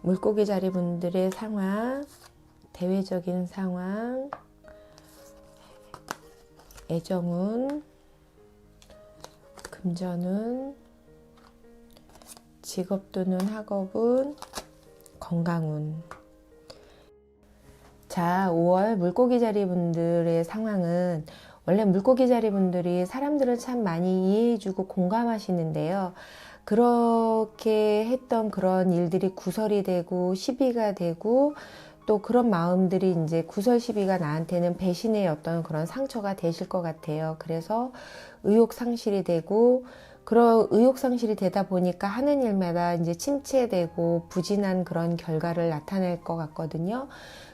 물고기 자리 분들의 상황, 대외적인 상황, 애정운, 금전운, 직업 또는 학업운, 건강운. 자, 5월 물고기 자리 분들의 상황은, 원래 물고기 자리 분들이 사람들을 참 많이 이해해주고 공감하시는데요. 그렇게 했던 그런 일들이 구설이 되고 시비가 되고, 또 그런 마음들이 이제 구설 시비가 나한테는 배신의 어떤 그런 상처가 되실 것 같아요. 그래서 의욕 상실이 되고, 그런 의욕 상실이 되다 보니까 하는 일마다 이제 침체되고 부진한 그런 결과를 나타낼 것 같거든요.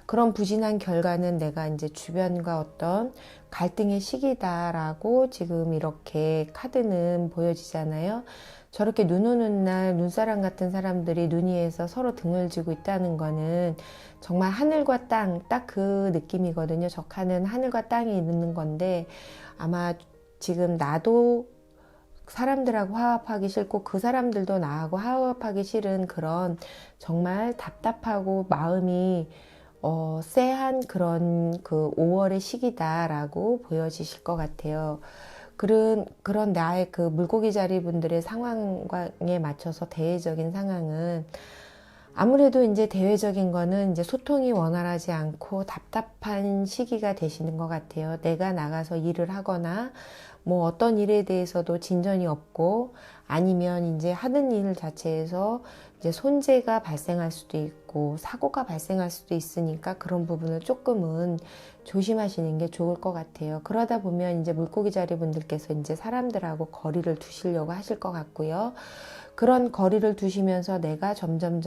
그런 부진한 결과는 내가 이제 주변과 어떤 갈등의 시기다라고 지금 이렇게 카드는 보여지잖아요. 저렇게 눈 오는 날 눈사람 같은 사람들이 눈 위에서 서로 등을 쥐고 있다는 거는 정말 하늘과 땅, 딱 그 느낌이거든요. 적하는 하늘과 땅이 있는 건데, 아마 지금 나도 사람들하고 화합하기 싫고 그 사람들도 나하고 화합하기 싫은 그런 정말 답답하고 마음이 쎄한 그런 그 5월의 시기다라고 보여지실 것 같아요. 그런 나의 그 물고기 자리 분들의 상황에 맞춰서 대외적인 상황은, 아무래도 이제 대외적인 거는 이제 소통이 원활하지 않고 답답한 시기가 되시는 것 같아요. 내가 나가서 일을 하거나 뭐 어떤 일에 대해서도 진전이 없고 아니면 이제 하는 일 자체에서 이제 손재가 발생할 수도 있고 사고가 발생할 수도 있으니까 그런 부분을 조금은 조심하시는 게 좋을 것 같아요. 그러다 보면 이제 물고기 자리 분들께서 이제 사람들하고 거리를 두시려고 하실 것 같고요. 그런 거리를 두시면서 내가 점점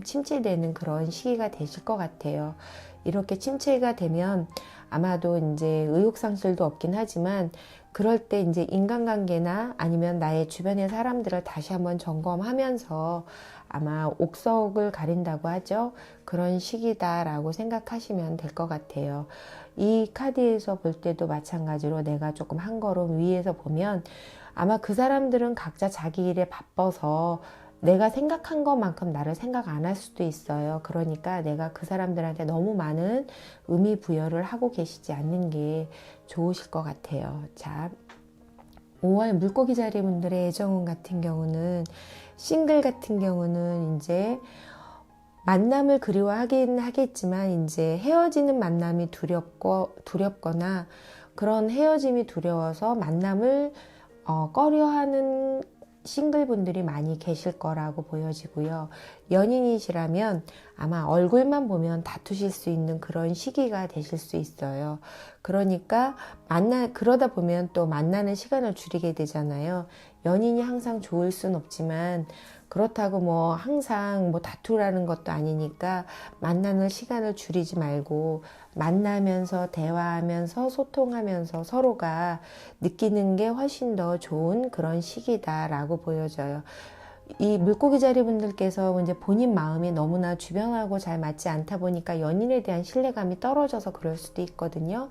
침체되는 그런 시기가 되실 것 같아요. 이렇게 침체가 되면 아마도 이제 의욕상실도 없긴 하지만 그럴 때 이제 인간관계나 아니면 나의 주변의 사람들을 다시 한번 점검하면서 아마 옥석을 가린다고 하죠. 그런 시기다라고 생각하시면 될 것 같아요. 이 카드에서 볼 때도 마찬가지로 내가 조금 한 걸음 위에서 보면 아마 그 사람들은 각자 자기 일에 바빠서 내가 생각한 것만큼 나를 생각 안 할 수도 있어요. 그러니까 내가 그 사람들한테 너무 많은 의미 부여를 하고 계시지 않는 게 좋으실 것 같아요. 자, 5월 물고기 자리 분들의 애정운 같은 경우는 싱글 같은 경우는 이제 만남을 그리워하긴 하겠지만 이제 헤어지는 만남이 두렵거나 그런 헤어짐이 두려워서 만남을 꺼려하는 싱글분들이 많이 계실 거라고 보여지고요. 연인이시라면 아마 얼굴만 보면 다투실 수 있는 그런 시기가 되실 수 있어요. 그러니까 그러다 보면 또 만나는 시간을 줄이게 되잖아요. 연인이 항상 좋을 순 없지만 그렇다고 뭐 항상 뭐 다투라는 것도 아니니까 만나는 시간을 줄이지 말고 만나면서 대화하면서 소통하면서 서로가 느끼는 게 훨씬 더 좋은 그런 시기다라고 보여져요. 이 물고기 자리 분들께서 이제 본인 마음이 너무나 주변하고 잘 맞지 않다 보니까 연인에 대한 신뢰감이 떨어져서 그럴 수도 있거든요.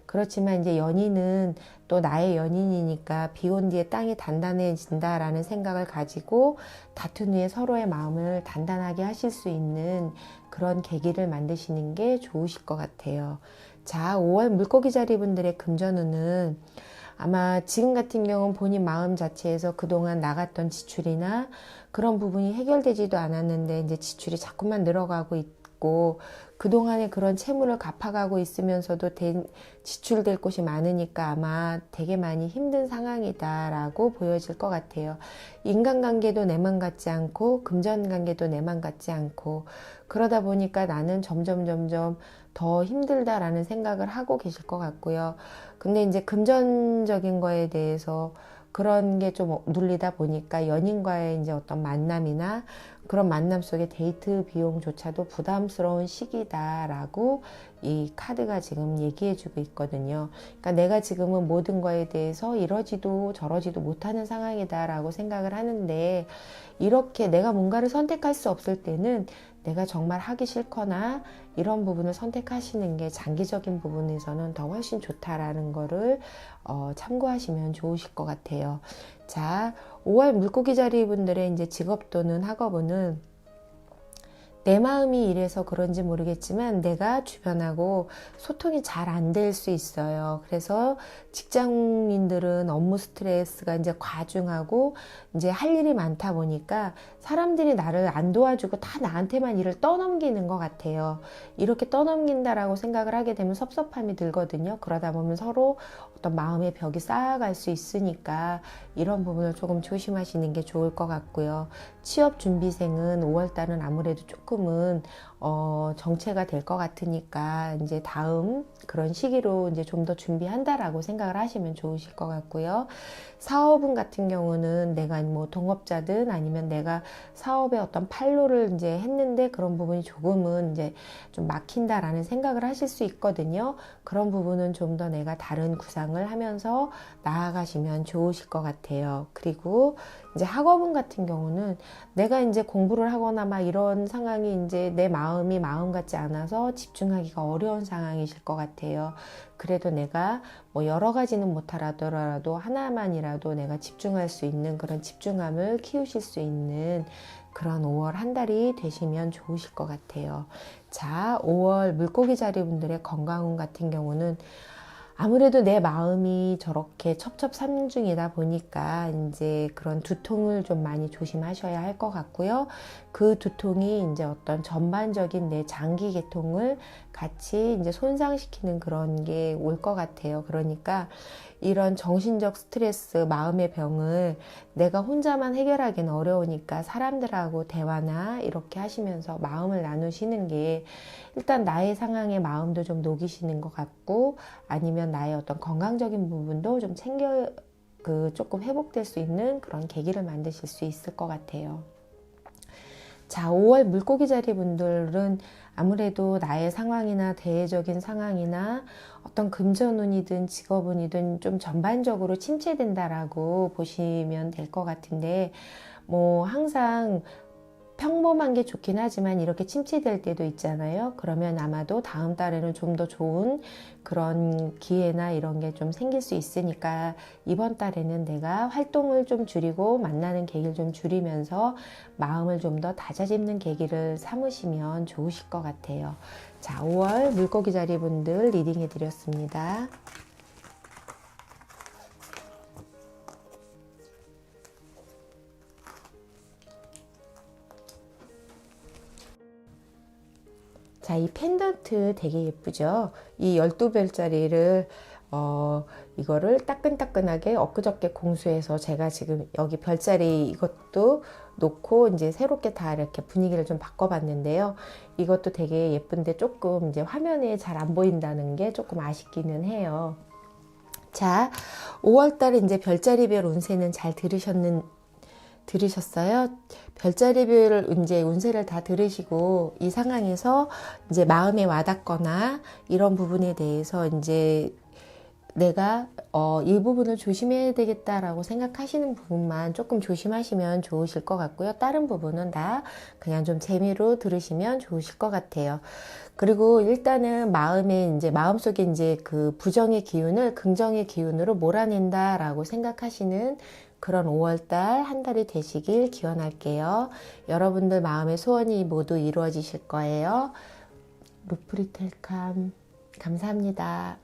그렇지만 이제 연인은 또 나의 연인이니까 비온 뒤에 땅이 단단해진다라는 생각을 가지고 다툰 후에 서로의 마음을 단단하게 하실 수 있는 그런 계기를 만드시는 게 좋으실 것 같아요. 자, 5월 물고기 자리 분들의 금전운은 아마 지금 같은 경우는 본인 마음 자체에서 그동안 나갔던 지출이나 그런 부분이 해결되지도 않았는데 이제 지출이 자꾸만 늘어가고 있고 그동안에 그런 채무를 갚아가고 있으면서도 지출될 곳이 많으니까 아마 되게 많이 힘든 상황이다라고 보여질 것 같아요. 인간관계도 내 맘 같지 않고 금전관계도 내 맘 같지 않고 그러다 보니까 나는 점점 더 힘들다라는 생각을 하고 계실 것 같고요. 근데 이제 금전적인 거에 대해서 그런 게 좀 눌리다 보니까 연인과의 이제 어떤 만남이나 그런 만남 속에 데이트 비용조차도 부담스러운 시기다라고 이 카드가 지금 얘기해주고 있거든요. 그러니까 내가 지금은 모든 거에 대해서 이러지도 저러지도 못하는 상황이다라고 생각을 하는데 이렇게 내가 뭔가를 선택할 수 없을 때는 내가 정말 하기 싫거나 이런 부분을 선택하시는 게 장기적인 부분에서는 더 훨씬 좋다라는 거를 참고하시면 좋으실 것 같아요. 자, 5월 물고기 자리 분들의 이제 직업 또는 학업은 내 마음이 이래서 그런지 모르겠지만 내가 주변하고 소통이 잘 안 될 수 있어요. 그래서 직장인들은 업무 스트레스가 이제 과중하고 이제 할 일이 많다 보니까 사람들이 나를 안 도와주고 다 나한테만 일을 떠넘기는 것 같아요. 이렇게 떠넘긴다라고 생각을 하게 되면 섭섭함이 들거든요. 그러다 보면 서로 어떤 마음의 벽이 쌓아갈 수 있으니까 이런 부분을 조금 조심하시는 게 좋을 것 같고요. 취업 준비생은 5월달은 아무래도 조금은 정체가 될 것 같으니까 이제 다음 그런 시기로 이제 좀 더 준비한다라고 생각을 하시면 좋으실 것 같고요. 사업은 같은 경우는 내가 뭐 동업자든 아니면 내가 사업의 어떤 판로를 이제 했는데 그런 부분이 조금은 이제 좀 막힌다라는 생각을 하실 수 있거든요. 그런 부분은 좀 더 내가 다른 구상을 하면서 나아가시면 좋으실 것 같아요. 그리고 이제 학업은 같은 경우는 내가 이제 공부를 하거나 막 이런 상황이 이제 내 마음이 마음 같지 않아서 집중하기가 어려운 상황이실 것 같아요. 그래도 내가 뭐 여러 가지는 못하더라도 하나만이라도 내가 집중할 수 있는 그런 집중함을 키우실 수 있는 그런 5월 한 달이 되시면 좋으실 것 같아요. 자, 5월 물고기 자리 분들의 건강운 같은 경우는 아무래도 내 마음이 저렇게 첩첩산중이다 보니까 이제 그런 두통을 좀 많이 조심하셔야 할 것 같고요. 그 두통이 이제 어떤 전반적인 내 장기 계통을 같이 이제 손상시키는 그런 게 올 것 같아요. 그러니까 이런 정신적 스트레스, 마음의 병을 내가 혼자만 해결하기는 어려우니까 사람들하고 대화나 이렇게 하시면서 마음을 나누시는 게 일단 나의 상황에 마음도 좀 녹이시는 것 같고, 아니면 나의 어떤 건강적인 부분도 좀 챙겨 조금 회복될 수 있는 그런 계기를 만드실 수 있을 것 같아요. 자, 5월 물고기 자리 분들은 아무래도 나의 상황이나 대외적인 상황이나 어떤 금전운이든 직업운이든 좀 전반적으로 침체된다라고 보시면 될 것 같은데, 뭐 항상 평범한 게 좋긴 하지만 이렇게 침체될 때도 있잖아요. 그러면 아마도 다음 달에는 좀 더 좋은 그런 기회나 이런 게 좀 생길 수 있으니까 이번 달에는 내가 활동을 좀 줄이고 만나는 계기를 좀 줄이면서 마음을 좀 더 다잡는 계기를 삼으시면 좋으실 것 같아요. 자, 5월 물고기 자리 분들 리딩해 드렸습니다. 자, 이 펜던트 되게 예쁘죠? 이 12별짜리를 이거를 따끈따끈하게 엊그저께 공수해서 제가 지금 여기 별자리 이것도 놓고 이제 새롭게 다 이렇게 분위기를 좀 바꿔봤는데요. 이것도 되게 예쁜데 조금 이제 화면에 잘 안 보인다는 게 조금 아쉽기는 해요. 자, 5월달에 이제 별자리별 운세는 잘 들으셨어요? 별자리별 이제 운세를 다 들으시고 이 상황에서 이제 마음에 와닿거나 이런 부분에 대해서 이제 내가 이 부분을 조심해야 되겠다라고 생각하시는 부분만 조금 조심하시면 좋으실 것 같고요. 다른 부분은 다 그냥 좀 재미로 들으시면 좋으실 것 같아요. 그리고 일단은 마음속에 이제 그 부정의 기운을 긍정의 기운으로 몰아낸다라고 생각하시는 그런 5월달 한 달이 되시길 기원할게요. 여러분들 마음의 소원이 모두 이루어지실 거예요. 루프리텔캄 감사합니다.